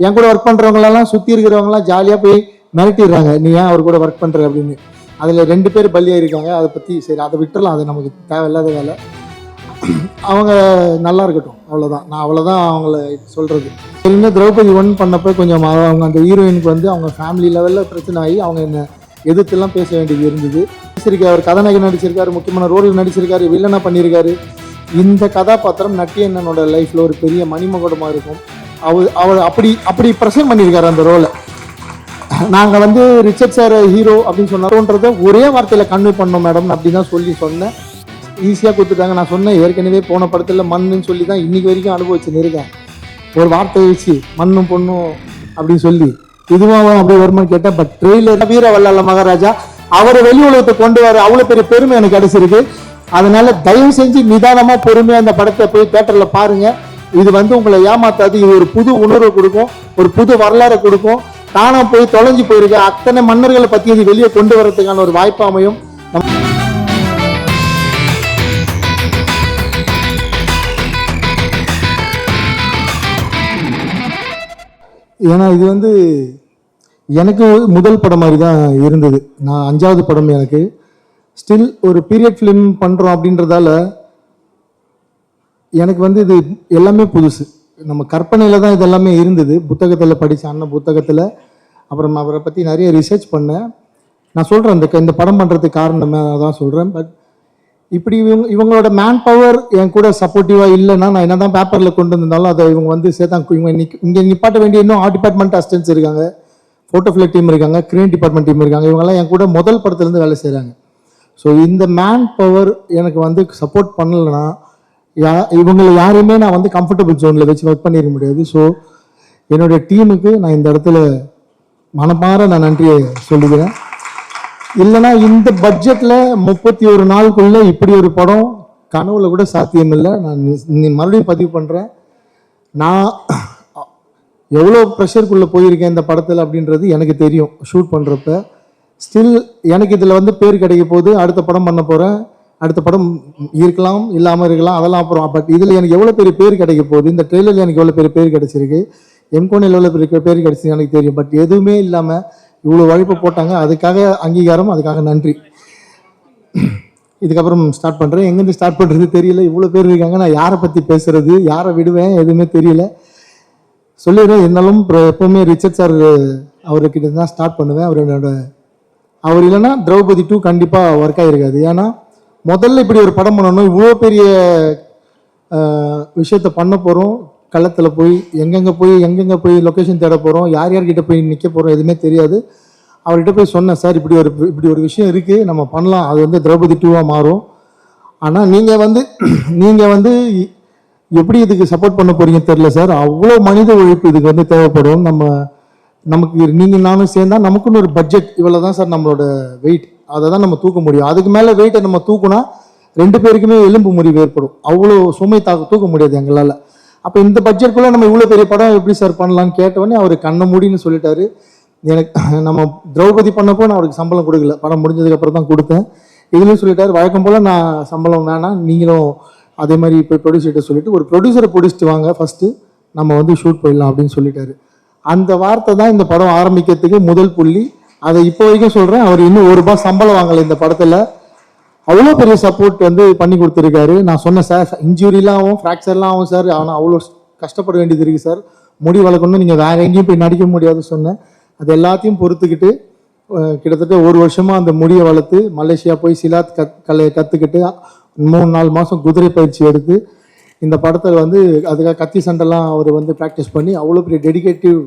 என் கூட ஒர்க் பண்ணுறவங்களெல்லாம் சுற்றி இருக்கிறவங்களாம் ஜாலியாக போய் மிரட்டிடுறாங்க, நீ ஏன் அவர் கூட ஒர்க் பண்ணுற அப்படின்னு. அதில் 2 பேர் பலியாக இருக்காங்க. அதை பற்றி சரி அதை விட்டுறலாம், அது நமக்கு தேவையில்லாத வேலை. அவங்க நல்லா இருக்கட்டும், அவ்வளோதான். நான் அவ்வளோதான் அவங்கள சொல்கிறது. சரின்னு திரௌபதி 1 பண்ணப்போ கொஞ்சம் அவங்க அந்த ஹீரோயினுக்கு வந்து அவங்க ஃபேமிலி லெவலில் பிரச்சனை ஆகி அவங்க என்ன எதிர்த்துலாம் பேச வேண்டியது இருந்தது. அவர் கதாநாயகன் நடிச்சிருக்காரு, முக்கியமான ரோலில் நடிச்சிருக்காரு, வில்லனாக பண்ணியிருக்காரு. இந்த கதாபாத்திரம் நட்டியண்ணனோட லைஃப்பில் ஒரு பெரிய மணிமகுடமாக இருக்கும். அவர் அப்படி ப்ரெசென்ட் பண்ணியிருக்காரு அந்த ரோலை. நாங்கள் வந்து ரிச்சர்ட் சார் ஹீரோ அப்படின்னு சொன்னோன்றதை ஒரே வார்த்தையில் கன்வே பண்ணோம் மேடம் அப்படின்னு தான் சொல்லி சொன்னேன். ஈஸியாக கொடுத்துட்டாங்க. நான் சொன்னேன் ஏற்கனவே போன படத்தில் மண்ணுன்னு சொல்லி தான் இன்றைக்கி வரைக்கும் அனுபவிச்சுன்னு இருக்கேன். ஒரு வார்த்தையை வச்சு மண்ணும் பொண்ணும் அப்படின்னு சொல்லி இதுவும் அப்படி வருமானு கேட்டேன். பட் ட்ரெயிலர் வீர வல்லால மகாராஜா அவரை வெளி உலகத்தை கொண்டு வர அவ்வளோ பெரிய பெருமை எனக்கு கிடைச்சிருக்கு. அதனால தயவு செஞ்சு நிதானமாக பொறுமையாக அந்த படத்தை போய் தியேட்டரில் பாருங்க. இது வந்து உங்களை ஏமாத்தாது. இது ஒரு புது உணர்வை கொடுக்கும், ஒரு புது வரலாறை கொடுக்கும். தானா போய் தொலைஞ்சு போயிருக்க அத்தனை மன்னர்களை பற்றி இது வெளியே கொண்டு வரதுக்கான ஒரு வாய்ப்பு அமையும். ஏன்னா இது வந்து எனக்கு முதல் படம் மாதிரி தான் இருந்தது. நான் 5வது படம் எனக்கு. ஸ்டில் ஒரு பீரியட் ஃபிலிம் பண்ணுறோம் அப்படின்றதால எனக்கு வந்து இது எல்லாமே புதுசு. நம்ம கற்பனையில் தான் இது எல்லாமே இருந்தது. புத்தகத்தில் படித்த அண்ணன் புத்தகத்தில் அப்புறம் அவரை பற்றி நிறைய ரிசர்ச் பண்ணேன். நான் சொல்கிறேன் இந்த படம் பண்ணுறதுக்கு காரணமே தான் சொல்கிறேன். பட் இப்படி இவங்களோட மேன் பவர் என் கூட சப்போர்ட்டிவாக இல்லைன்னா நான் என்ன தான் பேப்பரில் கொண்டு வந்திருந்தாலும் அதை இவங்க வந்து சேர்த்தாங்க. இங்கே நிப்பாட்ட வேண்டிய இன்னும் டிபார்ட்மெண்ட் அசிஸ்டன்ஸ் இருக்காங்க, ஃபோட்டோ ஃபிளட் டீம் இருக்காங்க, கிரீன் டிபார்ட்மெண்ட் டீம் இருக்காங்க. இவங்கெல்லாம் என் கூட முதல் படத்துலேருந்து வேலை செய்கிறாங்க. ஸோ இந்த மேன் பவர் எனக்கு வந்து சப்போர்ட் பண்ணலைன்னா இவங்களை யாரையுமே நான் வந்து கம்ஃபர்டபுள் ஜோனில் வச்சு ஒர்க் பண்ணிட முடியாது. ஸோ என்னுடைய டீமுக்கு நான் இந்த இடத்துல மனமாற நான் நன்றியை சொல்லிக்கிறேன். இல்லைன்னா இந்த பட்ஜெட்டில் 31 நாளுக்குள்ளே இப்படி ஒரு படம் கனவுல கூட சாத்தியம் இல்லை. நான் மறுபடியும் பதிவு பண்ணுறேன். நான் எவ்வளோ ப்ரெஷருக்குள்ளே போயிருக்கேன் இந்த படத்தில் அப்படின்றது எனக்கு தெரியும். ஷூட் பண்ணுறப்ப ஸ்டில் எனக்கு இதில் வந்து பேர் கிடைக்க போகுது. அடுத்த படம் பண்ண போகிறேன். அடுத்த படம் இருக்கலாம், இல்லாமல் இருக்கலாம், அதெல்லாம் அப்புறம். பட் இதில் எனக்கு எவ்வளோ பெரிய பேர் கிடைக்க போகுது, இந்த ட்ரெயிலரில் எனக்கு எவ்வளோ பெரிய பேர் கிடைச்சிருக்கு, எம்கோனில் எவ்வளோ பெரிய பேர் கிடைச்சிருக்கு எனக்கு தெரியும். பட் எதுவுமே இல்லாமல் இவ்வளோ உழைப்பு போட்டாங்க. அதுக்காக அங்கீகாரம், அதுக்காக நன்றி. இதுக்கப்புறம் ஸ்டார்ட் பண்ணுறேன். எங்கேருந்து ஸ்டார்ட் பண்ணுறது தெரியல. இவ்வளோ பேர் இருக்காங்க, நான் யாரை பற்றி பேசுறது, யாரை விடுவேன், எதுவுமே தெரியல. சொல்லிடுறேன். இருந்தாலும் எப்போவுமே ரிச்சர்ட் சார் அவர்கிட்ட தான் ஸ்டார்ட் பண்ணுவேன். அவர் இல்லைன்னா திரௌபதி 2 கண்டிப்பாக ஒர்க் ஆகிருக்காது. ஏன்னா முதல்ல இப்படி ஒரு படம் பண்ணணும், இவ்வளோ பெரிய விஷயத்த பண்ண போகிறோம். களத்தில் போய் எங்கெங்கே போய் லொக்கேஷன் தேட போகிறோம், யார்கிட்ட போய் நிற்க போகிறோம், எதுவுமே தெரியாது. அவர்கிட்ட போய் சொன்னேன், சார் இப்படி ஒரு விஷயம் இருக்குது, நம்ம பண்ணலாம், அது வந்து திரௌபதி 2 மாறும். ஆனால் நீங்கள் வந்து எப்படி இதுக்கு சப்போர்ட் பண்ண போகிறீங்கன்னு தெரியல சார். அவ்வளோ மனித உழைப்பு இதுக்கு வந்து தேவைப்படும். நமக்கு நீங்கள் நானும் சேர்ந்தா நமக்குன்னு ஒரு பட்ஜெட் இவ்வளோ தான் சார் நம்மளோட வெயிட், அதை தான் நம்ம தூக்க முடியும். அதுக்கு மேலே வெயிட்டை நம்ம தூக்குனா 2 பேருக்குமே எலும்பு முறிவு ஏற்படும். அவ்வளோ சுமை தூக்க முடியாது எங்களால். அப்போ இந்த பட்ஜெட்குள்ளே நம்ம இவ்வளோ பெரிய படம் எப்படி சார் பண்ணலான்னு கேட்டவொடனே அவர் கண்ணை மூடின்னு சொல்லிட்டாரு. எனக்கு நம்ம திரௌபதி பண்ணப்போ நான் அவருக்கு சம்பளம் கொடுக்கல, படம் முடிஞ்சதுக்கப்புறம் தான் கொடுத்தேன். இதுலேயும் சொல்லிட்டாரு, வழக்கம் போல் நான் சம்பளம் வேணாம், நீங்களும் அதே மாதிரி போய் ப்ரொடியூசர்கிட்ட சொல்லிட்டு ஒரு ப்ரொடியூசரை பிடிச்சிட்டு வாங்க, ஃபஸ்ட்டு நம்ம வந்து ஷூட் போயிடலாம் அப்படின்னு சொல்லிட்டாரு. அந்த வார்த்தை தான் இந்த படம் ஆரம்பிக்கிறதுக்கு முதல் புள்ளி. அதை இப்போ வரைக்கும் சொல்கிறேன். அவர் இன்னும் ₹1 சம்பளம் வாங்கலை இந்த படத்தில். அவ்வளோ பெரிய சப்போர்ட் வந்து பண்ணி கொடுத்துருக்காரு. நான் சொன்னேன், சார் இன்ஜுரிலாம் ஆகும், ஃப்ராக்சர்லாம் ஆகும் சார், ஆனால் அவ்வளோ கஷ்டப்பட வேண்டியது இருக்குது சார், முடி வளர்க்கணும், நீங்கள் வேறு எங்கேயும் போய் நடிக்க முடியாது சொன்னேன். அது எல்லாத்தையும் பொறுத்துக்கிட்டு கிட்டத்தட்ட 1 வருஷமாக அந்த முடியை வளர்த்து மலேசியா போய் சிலாத் கலையை கற்றுக்கிட்டு 3-4 மாதம் குதிரை பயிற்சி எடுத்து இந்த படத்தில் வந்து அதுக்காக கத்தி சண்டைலாம் அவர் வந்து ப்ராக்டிஸ் பண்ணி அவ்வளோ பெரிய டெடிகேட்டிவ்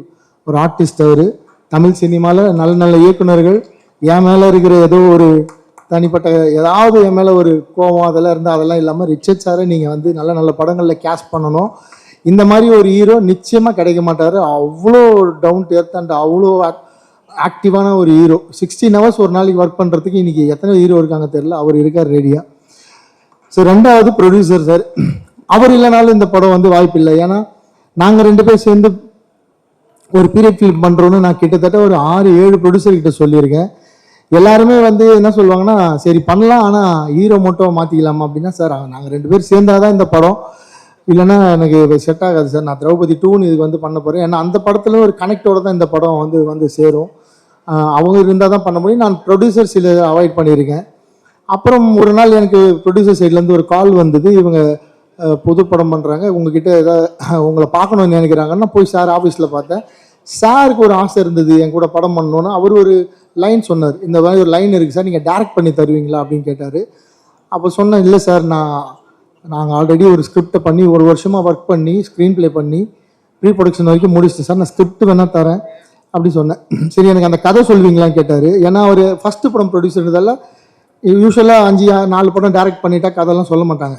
ஒரு ஆர்டிஸ்ட் அவர். தமிழ் சினிமாவில் நல்ல நல்ல இயக்குநர்கள் என் மேலே இருக்கிற ஏதோ ஒரு தனிப்பட்ட ஏதாவது என் மேலே ஒரு கோபம் அதெல்லாம் இருந்தால் அதெல்லாம் இல்லாமல் ரிச்சர்ட் சாரை நீங்கள் வந்து நல்ல நல்ல படங்களில் கேஸ்ட் பண்ணணும். இந்த மாதிரி ஒரு ஹீரோ நிச்சயமாக கிடைக்க மாட்டார். அவ்வளோ டவுன் டு எர்த் அண்ட் அவ்வளோ ஆக்டிவான ஒரு ஹீரோ. 16 ஹவர்ஸ் ஒரு நாளைக்கு ஒர்க் பண்ணுறதுக்கு இன்றைக்கி எத்தனை ஹீரோ இருக்காங்க தெரியல, அவர் இருக்கார் ரெடியாக. ஸோ 2வது ப்ரொடியூசர் சார், அவர் இல்லைனாலும் இந்த படம் வந்து வாய்ப்பு இல்லை. ஏன்னா நாங்கள் 2 பேர் சேர்ந்து ஒரு பீரியட் ஃபிலிம் பண்ணுறோன்னு நான் கிட்டத்தட்ட ஒரு 6-7 ப்ரொடியூசர்கிட்ட சொல்லியிருக்கேன். எல்லாருமே வந்து என்ன சொல்லுவாங்கன்னா, சரி பண்ணலாம், ஆனால் ஹீரோ மட்டும் மாற்றிக்கலாமா அப்படின்னா, சார் நாங்கள் 2 பேர் சேர்ந்தாதான் இந்த படம் இல்லைன்னா எனக்கு செட் ஆகாது சார், நான் திரௌபதி 2ன்னு இதுக்கு வந்து பண்ண போகிறேன். ஏன்னா அந்த படத்துல ஒரு கனெக்டோட தான் இந்த படம் வந்து சேரும். அவங்க இருந்தால் தான் பண்ண முடியும். நான் ப்ரொடியூசர் சில அவாய்ட் பண்ணியிருக்கேன். அப்புறம் ஒரு நாள் எனக்கு ப்ரொடியூசர் சைட்லேருந்து ஒரு கால் வந்தது. இவங்க புது படம் பண்ணுறாங்க, உங்ககிட்ட ஏதாவது உங்களை பார்க்கணும்னு நினைக்கிறாங்கன்னா போய் சார் ஆஃபீஸில் பார்த்தேன். சாருக்கு ஒரு ஆசை இருந்தது என் கூட படம் பண்ணணுன்னு. அவர் ஒரு லைன் சொன்னார், இந்த மாதிரி ஒரு லைன் இருக்குது சார், நீங்கள் டேரக்ட் பண்ணி தருவீங்களா அப்படின்னு கேட்டார். அப்போ சொன்னேன், இல்லை சார், நாங்கள் ஆல்ரெடி ஒரு ஸ்கிரிப்டை பண்ணி 1 வருஷமாக ஒர்க் பண்ணி ஸ்க்ரீன் ப்ளே பண்ணி ப்ரீ ப்ரொடக்ஷன் வரைக்கும் முடிச்சிட்டேன் சார், நான் ஸ்கிரிப்ட் வேணால் தரேன் அப்படி சொன்னேன். சரி, எனக்கு அந்த கதை சொல்வீங்களான்னு கேட்டார். ஏன்னா அவர் ஃபஸ்ட்டு படம் ப்ரொடியூசர்ன்றதால யூஸ்வலாக 4 படம் டேரக்ட் பண்ணிட்டா கதைலாம் சொல்ல மாட்டாங்க.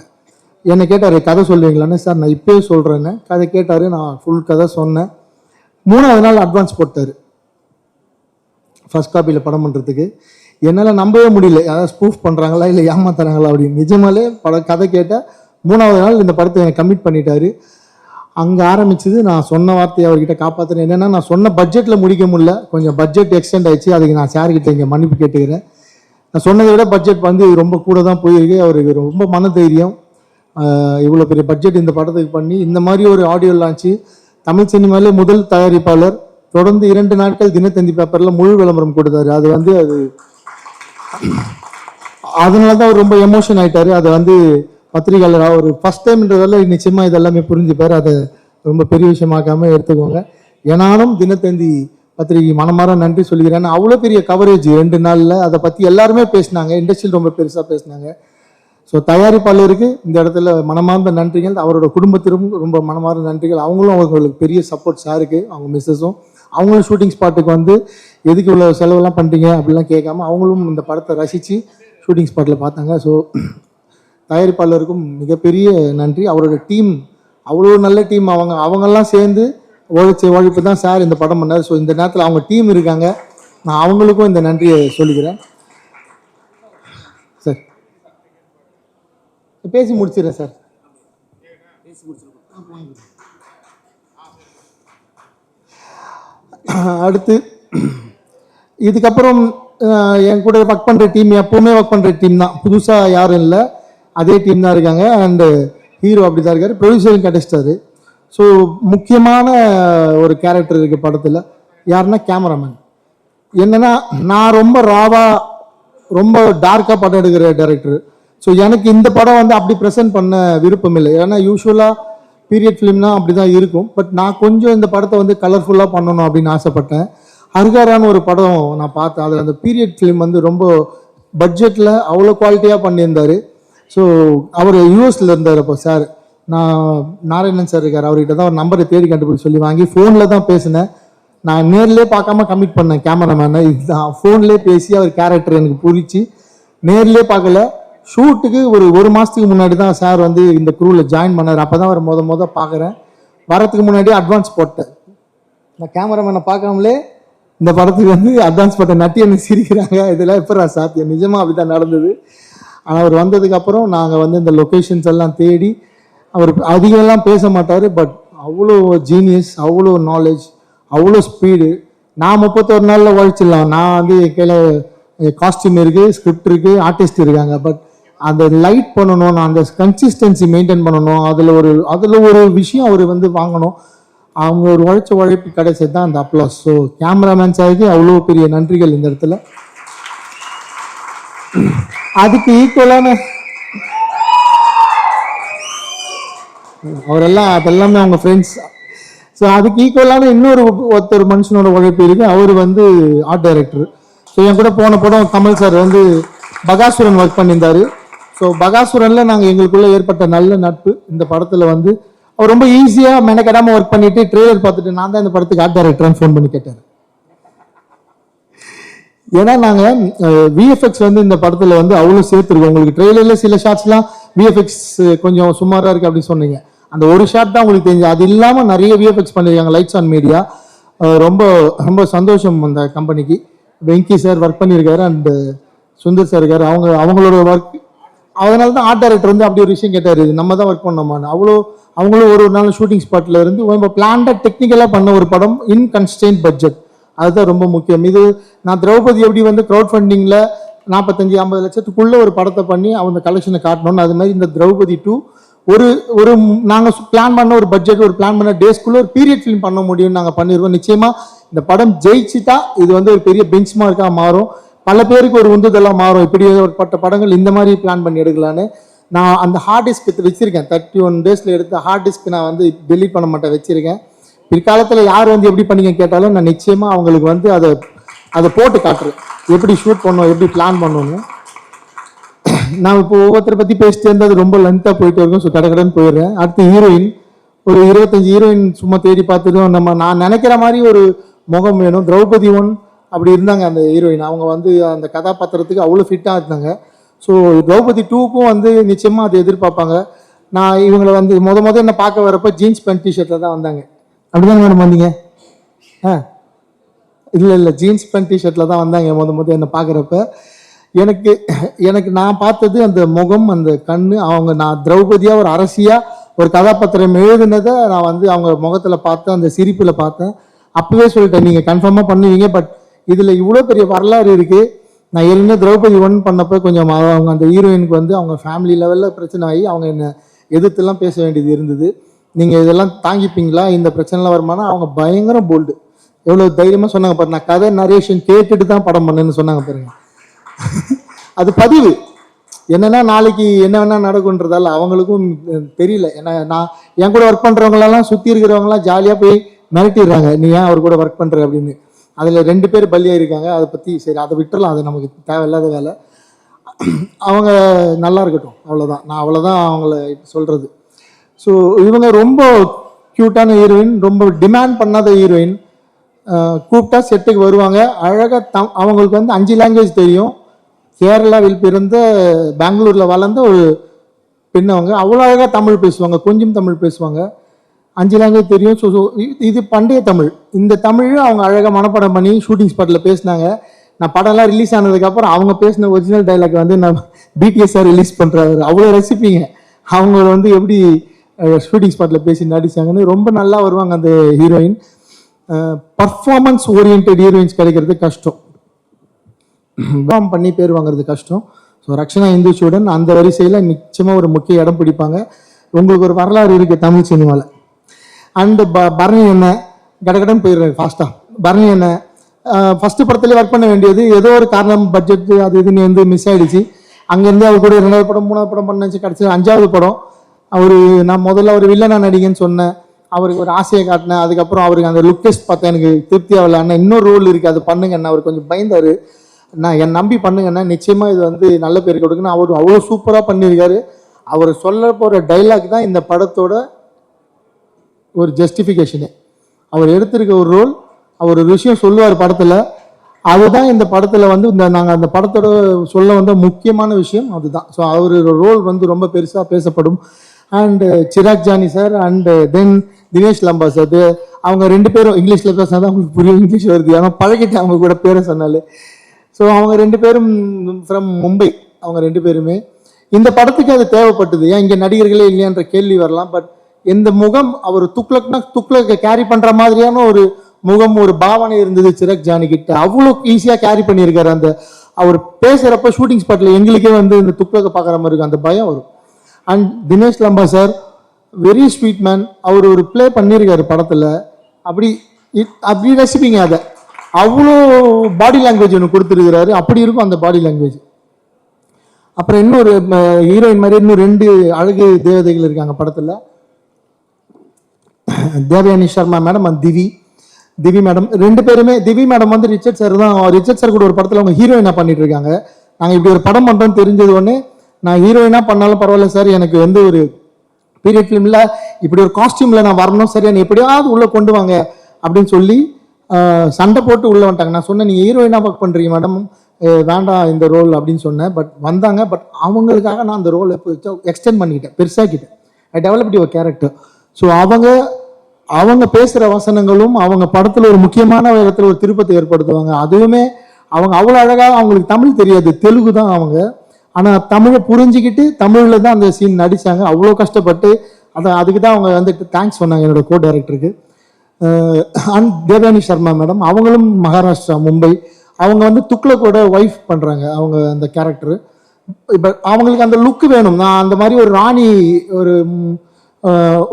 என்னை கேட்டார், கதை சொல்வீங்களான்னு. சார் நான் இப்போயே சொல்கிறேன்னு கதை கேட்டார். நான் ஃபுல் கதை சொன்னேன். 3ஆவது நாள் அட்வான்ஸ் போட்டார் ஃபர்ஸ்ட் காப்பியில் படம் பண்ணுறதுக்கு. என்னால் நம்பவே முடியல, யாராவது ஸ்பூஃப் பண்ணுறாங்களா இல்லை ஏமாத்துறாங்களா அப்படின்னு. நிஜமாலே கதை கேட்டால் 3ஆவது நாள் இந்த படத்தை எனக்கு கமிட் பண்ணிட்டாரு. அங்கே ஆரம்பிச்சது நான் சொன்ன வார்த்தையை அவர்கிட்ட காப்பாற்றுறேன். என்னென்னா, நான் சொன்ன பட்ஜெட்டில் முடிக்க முடியல, கொஞ்சம் பட்ஜெட் எக்ஸ்டெண்ட் ஆயிடுச்சு. அதுக்கு நான் சார்கிட்ட இங்கே மன்னிப்பு கேட்டுக்கிறேன். நான் சொன்னதை விட பட்ஜெட் வந்து ரொம்ப கூட தான் போயிருக்கு. அவருக்கு ரொம்ப மன தைரியம். இவ்வளோ பெரிய பட்ஜெட் இந்த படத்துக்கு பண்ணி இந்த மாதிரி ஒரு ஆடியோ லான்ச்சு. தமிழ் சினிமாவிலே முதல் தயாரிப்பாளர். தொடர்ந்து 2 நாட்கள் தினத்தந்தி பேப்பரில் முழு விளம்பரம் கொடுத்தாரு. அது அதனால தான் அவர் ரொம்ப எமோஷன் ஆயிட்டாரு. அதை பத்திரிகையாளர் அவர் ஃபர்ஸ்ட் டைம்ன்றதால நிச்சயமாக இதெல்லாமே புரிஞ்சுப்பார். அதை ரொம்ப பெரிய விஷயமாக்காமல் எடுத்துக்கோங்க. ஏனாலும் தினத்தந்தி பத்திரிகை மனமாற நன்றி சொல்லிக்கிறேன். அவ்வளோ பெரிய கவரேஜ் 2 நாளில் அதை பற்றி எல்லாருமே பேசினாங்க. இண்டஸ்ட்ரியில் ரொம்ப பெருசாக பேசினாங்க. ஸோ தயாரிப்பாளருக்கு இந்த இடத்துல மனமார்ந்த நன்றிகள். அவரோட குடும்பத்திற்கும் ரொம்ப மனமார்ந்த நன்றிகள். அவங்களுக்கு பெரிய சப்போர்ட் சாருக்கு, அவங்க மிஸ்ஸஸும். அவங்களும் ஷூட்டிங் ஸ்பாட்டுக்கு எதுக்கு இவ்வளோ செலவெல்லாம் பண்ணுறீங்க அப்படிலாம் கேட்காம அவங்களும் இந்த படத்தை ரசித்து ஷூட்டிங் ஸ்பாட்டில் பார்த்தாங்க. ஸோ தயாரிப்பாளருக்கும் மிகப்பெரிய நன்றி. அவரோட டீம் அவ்வளோ நல்ல டீம். அவங்கெல்லாம் சேர்ந்து உழைப்பு தான் சார் இந்த படம் பண்ணார். ஸோ இந்த நேரத்தில் அவங்க டீம் இருக்காங்க. நான் அவங்களுக்கும் இந்த நன்றியை சொல்லிக்கிறேன். சார் பேசி முடிச்சிடுறேன் சார். அடுத்து இதுக்கப்புறம் என் கூட ஒர்க் பண்ணுற டீம் எப்போவுமே ஒர்க் பண்ணுற டீம் தான், புதுசாக யாரும் இல்லை, அதே டீம் தான் இருக்காங்க. அண்டு ஹீரோ அப்படி தான் இருக்கார், ப்ரொடியூசரும் கிடைச்சிட்டாரு. ஸோ முக்கியமான ஒரு கேரக்டர் இருக்குது படத்தில். யாருன்னா கேமராமேன். என்னென்னா, நான் ரொம்ப ராவாக ரொம்ப டார்க்காக படம் எடுக்கிற டைரக்டர். ஸோ எனக்கு இந்த படம் அப்படி ப்ரெசென்ட் பண்ண விருப்பம் இல்லை. ஏன்னா யூஸ்வலாக பீரியட் ஃபிலிம்னா அப்படி தான் இருக்கும். பட் நான் கொஞ்சம் இந்த படத்தை கலர்ஃபுல்லாக பண்ணணும் அப்படின்னு ஆசைப்பட்டேன். ஹர்காரான்னு ஒரு படம் நான் பார்த்தேன். அதில் அந்த பீரியட் ஃபிலிம் ரொம்ப பட்ஜெட்டில் அவ்வளோ குவாலிட்டியாக பண்ணியிருந்தார். ஸோ அவர் யூஎஸில் இருந்தார். அப்போ சார், நான் நாராயணன் சார் இருக்கார், அவர்கிட்ட தான் ஒரு நம்பரை தேடி கண்டுபிடிச்சி சொல்லி வாங்கி ஃபோனில் தான் பேசினேன். நான் நேர்லேயே பார்க்காம கமிட் பண்ணேன் கேமராமேனை. இதுதான் ஃபோன்லேயே பேசி அவர் கேரக்டர் எனக்கு புரிச்சு நேர்லேயே பார்க்கல. ஷூட்டுக்கு ஒரு மாதத்துக்கு முன்னாடி தான் சார் இந்த குரூவில் ஜாயின் பண்ணார். அப்போ தான் அவர் முத பார்க்குறேன். வரத்துக்கு முன்னாடியே அட்வான்ஸ் போட்டேன். நான் கேமராமேனை பார்க்காமலே இந்த படத்துக்கு அட்வான்ஸ் போட்டேன். நட்டி என்ன சிரிக்கிறாங்க, இதெல்லாம் எப்போ சாத்தியம்? நிஜமாக அப்படி தான் நடந்தது. ஆனால் அவர் வந்ததுக்கப்புறம் நாங்கள் இந்த லொக்கேஷன்ஸ் எல்லாம் தேடி, அவர் அதிகமெல்லாம் பேச மாட்டார். பட் அவ்வளோ ஜீனியஸ், அவ்வளோ நாலேஜ், அவ்வளோ ஸ்பீடு. நான் 31 நாளில் உழைச்சிடலாம். நான் என் கையில் காஸ்டியூம் இருக்குது, ஸ்கிரிப்ட் இருக்குது, ஆர்டிஸ்ட் இருக்காங்க. பட் அந்த லைட் பண்ணணும், நான் அந்த கன்சிஸ்டன்சி மெயின்டைன் பண்ணணும். அதில் ஒரு விஷயம் அவர் வாங்கணும். அவங்க ஒரு உழைப்பு கிடைச்சது தான் அந்த அப்ளாஸ். ஸோ கேமராமேன் சாருக்கு அவ்வளோ பெரிய நன்றிகள் இந்த இடத்துல. அதுக்கு ஈக்குவலான அதெல்லாமே அவங்க ஃப்ரெண்ட்ஸ். ஸோ அதுக்கு ஈக்குவலான ஒருத்தர் மனுஷனோட உழைப்பு இருக்கு. அவர் ஆர்ட் டைரக்டர். ஸோ என் கூட போன படம் கமல் சார் பகாசுரன் ஒர்க் பண்ணியிருந்தாரு. ஸோ பகாசுரனில் நாங்கள் எங்களுக்குள்ள ஏற்பட்ட நல்ல நட்பு. இந்த படத்தில் அவர் ரொம்ப ஈஸியாக மெனக்கெடாமல் ஒர்க் பண்ணிட்டு ட்ரெய்லர் பார்த்துட்டு நான் தான் இந்த படத்துக்கு ஆர்ட் டைரக்டர்னு ஃபோன் பண்ணி கேட்டார். ஏன்னா நாங்கள் விஎஃப்எக்ஸ் இந்த படத்தில் அவ்வளோ சேர்த்துருக்கோம். உங்களுக்கு ட்ரெய்லரில் சில ஷாட்ஸ்லாம் விஎஃப்எக்ஸ் கொஞ்சம் சுமாராக இருக்குது அப்படின்னு சொன்னீங்க. அந்த ஒரு ஷாட் தான் உங்களுக்கு தெரிஞ்சு. அது இல்லாமல் நிறைய விஎஃப்எக்ஸ் பண்ணியிருக்காங்க லைட்ஸ் ஆன் மீடியா. ரொம்ப ரொம்ப சந்தோஷம் அந்த கம்பெனிக்கு. வெங்கி சார் ஒர்க் பண்ணியிருக்காரு அண்ட் சுந்தர் சார் இருக்காரு. அவங்களோட ஒர்க். அதனால தான் ஆர்ட் டைரக்டர் அப்படி ஒரு விஷயம் கேட்டார், இது நம்ம தான் ஒர்க் பண்ணோமான்னு. அவங்களும் ஒரு நாள் ஷூட்டிங் ஸ்பாட்டில் ரொம்ப பிளான்டாக டெக்னிக்கலாக பண்ண ஒரு படம் இன் கன்ஸ்டெயின்ட் பட்ஜெட். அதுதான் ரொம்ப முக்கியம். இது நான் திரௌபதி எப்படி க்ரௌட் ஃபண்டிங்கில் 45-50 லட்சத்துக்குள்ளே ஒரு படத்தை பண்ணி அவங்க கலெக்ஷனை காட்டணும்னு, அது மாதிரி இந்த திரௌபதி 2 ஒரு ஒரு நாங்கள் பிளான் பண்ண ஒரு பட்ஜெட், ஒரு பிளான் பண்ண டேஸ்க்குள்ள ஒரு பீரியட் ஃபிலிம் பண்ண முடியும்னு நாங்கள் பண்ணிடுவோம். நிச்சயமா இந்த படம் ஜெயிச்சுட்டா இது வந்து ஒரு பெரிய பெஞ்ச் மார்க்காக மாறும், பல பேருக்கு ஒரு உந்துதலாக மாறும். இப்படி ஒரு படங்கள் இந்த மாதிரி பிளான் பண்ணி எடுக்கலான்னு நான் அந்த ஹார்ட் டிஸ்க் வச்சிருக்கேன். 31 daysல எடுத்த ஹார்ட் டிஸ்க் நான் வந்து டெலீட் பண்ண மாட்டேன், வச்சிருக்கேன். பிற்காலத்தில் யார் வந்து எப்படி பண்ணீங்க கேட்டாலும் நான் நிச்சயமாக அவங்களுக்கு வந்து அதை போட்டு காட்டுறேன், எப்படி ஷூட் பண்ணணும், எப்படி பிளான் பண்ணணும்னு. நான் இப்போ ஒவ்வொருத்தரை பற்றி பேசிட்டு இருந்தது ரொம்ப லென்த்தாக போயிட்டு இருக்கும். ஸோ கடகடன்னு போயிடுறேன். அடுத்து ஹீரோயின், ஒரு 25 ஹீரோயின் சும்மா தேடி பார்த்துட்டோம். நான் நினைக்கிற மாதிரி ஒரு முகம் வேணும். திரௌபதி 1 அப்படி இருந்தாங்க அந்த ஹீரோயின். அவங்க வந்து அந்த கதாபாத்திரத்துக்கு அவ்வளோ ஃபிட்டாக இருந்தாங்க. ஸோ திரௌபதி 2க்கும் வந்து நிச்சயமாக அதை எதிர்பார்ப்பாங்க. நான் இவங்களை வந்து முத என்ன பார்க்க வரப்போ ஜீன்ஸ் பேண்ட் டிஷர்ட்டில் தான் வந்தாங்க. அப்படிதான் மேடம் வந்தீங்க? இல்லை ஜீன்ஸ் பேண்ட் டிஷர்ட்டில் தான் வந்தாங்க முத என்னை பார்க்குறப்ப. எனக்கு நான் பார்த்தது அந்த முகம், அந்த கண்ணு. நான் திரௌபதியாக ஒரு அரசியாக ஒரு கதாபாத்திரம் எழுதுனதை நான் வந்து அவங்க முகத்தில் பார்த்தேன், அந்த சிரிப்பில் பார்த்தேன். அப்பவே சொல்லிட்டேன், நீங்கள் கன்ஃபார்மாக பண்ணுவீங்க, பட் இதில் இவ்வளோ பெரிய வரலாறு இருக்குது. நான் ஏற்கனவே திரௌபதி 1 பண்ணப்போ கொஞ்சம் அவங்க அந்த ஹீரோயினுக்கு வந்து அவங்க ஃபேமிலி லெவலில் பிரச்சனை ஆகி அவங்க என்னை எதிர்த்துலாம் பேச வேண்டியது இருந்தது. நீங்கள் இதெல்லாம் தாங்கிப்பீங்களா, இந்த பிரச்சனைலாம் வருமானா? அவங்க பயங்கரம் போல்டு, எவ்வளோ தைரியமாக சொன்னாங்க பாரு. நான் கதை நரேஷன் கேட்டுட்டு தான் படம் பண்ணேன்னு சொன்னாங்க பாருங்க. அது பதிவு என்னன்னா நாளைக்கு என்ன வேணா நடக்குன்றதால அவங்களுக்கும் தெரியல. ஏன்னா நான் என் கூட ஒர்க் பண்ணுறவங்களெல்லாம் சுற்றி இருக்கிறவங்களாம் ஜாலியாக போய் மிரட்டிடுறாங்க, நீ ஏன் அவர் கூட ஒர்க் பண்ணுற அப்படின்னு. அதில் 2 பேர் பலியாக இருக்காங்க. அதை பற்றி சரி, அதை விட்டுறலாம், அது நமக்கு தேவையில்லாத வேலை. அவங்க நல்லா இருக்கட்டும், அவ்வளோதான். நான் அவ்வளோதான் அவங்கள சொல்கிறது. ஸோ இவங்க ரொம்ப க்யூட்டான ஹீரோயின், ரொம்ப டிமாண்ட் பண்ணாத ஹீரோயின். கூப்பிட்டா செட்டுக்கு வருவாங்க. அழகாக அவங்களுக்கு வந்து 5 லாங்குவேஜ் தெரியும். கேரளாவில் பிறந்த பெங்களூரில் வளர்ந்த ஒரு பெண். அவங்க அவ்வளோ அழகாக தமிழ் பேசுவாங்க, கொஞ்சம் தமிழ் பேசுவாங்க. 5 லாங்குவேஜ் தெரியும். ஸோ இது பண்டைய தமிழ். இந்த தமிழ் அவங்க அழகாக மனப்பாடம் பண்ணி ஷூட்டிங் ஸ்பாட்டில் பேசினாங்க. நான் படம்லாம் ரிலீஸ் ஆனதுக்கப்புறம் அவங்க பேசின ஒரிஜினல் டைலாக் வந்து நான் பிடிஎஸ்ஆர் ரிலீஸ் பண்ணுறாரு. அவ்வளோ ரசிப்பீங்க அவங்க வந்து எப்படி ஷூட்டிங் ஸ்பாட்டில் பேசி நடிச்சாங்கன்னு. ரொம்ப நல்லா வருவாங்க அந்த ஹீரோயின். பர்ஃபார்மன்ஸ் ஓரியன்ட் ஹீரோயின்ஸ் கிடைக்கிறது கஷ்டம், பண்ணி பேர் வாங்குறது கஷ்டம். ஸோ ரக்ஷனா இந்துச்சூடன் அந்த வரிசையில் நிச்சயமாக ஒரு முக்கிய இடம் பிடிப்பாங்க. உங்களுக்கு ஒரு வரலாறு இருக்குது தமிழ் சினிமாவில். அண்டு பரணி என்ன கடகடன் போயிடுறாரு ஃபாஸ்ட்டாக. பரணி என்ன ஃபஸ்ட்டு படத்துலேயே ஒர்க் பண்ண வேண்டியது ஏதோ ஒரு காரணம், பட்ஜெட்டு அது இதுன்னு வந்து மிஸ் ஆகிடுச்சு. அங்கேருந்து அவர் கூட 2வது படம் 3வது படம் பண்ணச்சு. கிடச்சி 5வது படம் நான் முதல்ல ஒரு வில்லனா நடிகன்னு சொன்னேன், அவருக்கு ஒரு ஆசையை காட்டினேன். அதுக்கப்புறம் அவருக்கு அந்த லுக் டெஸ்ட் பார்த்தேன், எனக்கு திருப்தி ஆகல. அண்ணா இன்னொரு ரோல் இருக்குது, அது பண்ணுங்கண்ணா. அவர் கொஞ்சம் பயந்தார். நான் என் நம்பி பண்ணுங்கண்ணா, நிச்சயமாக இது வந்து நல்ல பேர் கொடுக்குன்னு. அவர் அவ்வளோ சூப்பராக பண்ணியிருக்காரு. அவர் சொல்ல போகிற டைலாக் தான் இந்த படத்தோட ஒரு ஜஸ்டிஃபிகேஷனு. அவர் எடுத்திருக்க ஒரு ரோல், அவர் ஒரு விஷயம் சொல்லுவார் படத்தில், அதுதான் இந்த படத்தில் வந்து நாங்கள் அந்த படத்தோட சொல்ல வந்த முக்கியமான விஷயம் அதுதான். ஸோ அவர் ரோல் வந்து ரொம்ப பெருசாக பேசப்படும். And Chirag Jani sir and then Dinesh Lamba sir, அவங்க 2 பேரும் இங்கிலீஷில் பேசினா தான் அவங்களுக்கு புரியும், இங்கிலீஷ் வருது, ஆனால் பழகிட்டு அவங்க கூட பேரை சொன்னாலே. ஸோ அவங்க 2 பேரும் ஃப்ரம் மும்பை, அவங்க 2 பேருமே. இந்த படத்துக்கு அது தேவைப்பட்டது. ஏன் இங்கே நடிகர்களே இல்லையான்ற கேள்வி வரலாம். பட் இந்த முகம் அவர் துக்ளக்கை கேரி பண்ணுற மாதிரியான ஒரு முகம், ஒரு பாவனை இருந்தது சிராக் ஜானி கிட்ட. அவ்வளோ ஈஸியாக கேரி பண்ணியிருக்காரு. அந்த அவர் பேசுகிறப்ப ஷூட்டிங் ஸ்பாட்டில் எங்களுக்கே வந்து இந்த துக்ளக்கை பார்க்குற மாதிரி இருக்கும், அந்த பயம் வரும். And Dinesh Lamba sir very sweet man. அவர் ஒரு ப்ளே பண்ணியிருக்காரு படத்தில், அப்படி ரசிப்பீங்க அதை. அவ்வளோ பாடி லாங்குவேஜ் ஒன்று கொடுத்துருக்கிறாரு, அப்படி இருக்கும் அந்த பாடி லாங்குவேஜ். அப்புறம் இன்னொரு ஹீரோயின் மாதிரி இன்னும் 2 அழகு தேவதைகள் இருக்காங்க படத்தில். Devayani Sharma madam and Divi madam 2 பேருமே. திவி மேடம் வந்து ரிச்சர்ட் சார் கூட ஒரு படத்தில் அவங்க ஹீரோயினாக பண்ணிட்டு இருக்காங்க. நாங்கள் இப்படி ஒரு படம் பண்ணுறோன்னு தெரிஞ்சது உடனே, நான் ஹீரோயினாக பண்ணாலும் பரவாயில்ல சார், எனக்கு வந்து ஒரு பீரியட் ஃபிலிமில் இப்படி ஒரு காஸ்டியூமில் நான் வரணும், சரி என்னை எப்படியாவது உள்ளே கொண்டு வாங்க அப்படின்னு சொல்லி சண்டை போட்டு உள்ளே வந்துட்டாங்க. நான் சொன்னேன், நீங்கள் ஹீரோயினாக ஒர்க் பண்ணுறீங்க மேடம், வேண்டாம் இந்த ரோல் அப்படின்னு சொன்னேன். பட் வந்தாங்க. பட் அவங்களுக்காக நான் அந்த ரோலை எக்ஸ்டெண்ட் பண்ணிக்கிட்டேன், பெருசாக்கிட்டேன். ஐ டெவலப்ட் யுவர் கேரக்டர். ஸோ அவங்க பேசுகிற வசனங்களும் அவங்க படத்தில் ஒரு முக்கியமான இடத்துல ஒரு திருப்பத்தை ஏற்படுத்துவாங்க. அதுவுமே அவங்க அவ்வளோ அழகாக, அவங்களுக்கு தமிழ் தெரியாது, தெலுங்கு தான் அவங்க. ஆனால் தமிழை புரிஞ்சுக்கிட்டு தமிழில் தான் அந்த சீன் நடித்தாங்க. அவ்வளோ கஷ்டப்பட்டு அதுக்கு தான் அவங்க வந்துட்டு தேங்க்ஸ் சொன்னாங்க என்னோட கோ டைரக்டருக்கு. அண்ட் தேவயானி சர்மா மேடம், அவங்களும் மகாராஷ்டிரா மும்பை. அவங்க வந்து துக்ளக்கோட ஒய்ஃப் பண்ணுறாங்க அவங்க அந்த கேரக்டரு. இப்போ அவங்களுக்கு அந்த லுக்கு வேணும். நான் அந்த மாதிரி ஒரு ராணி, ஒரு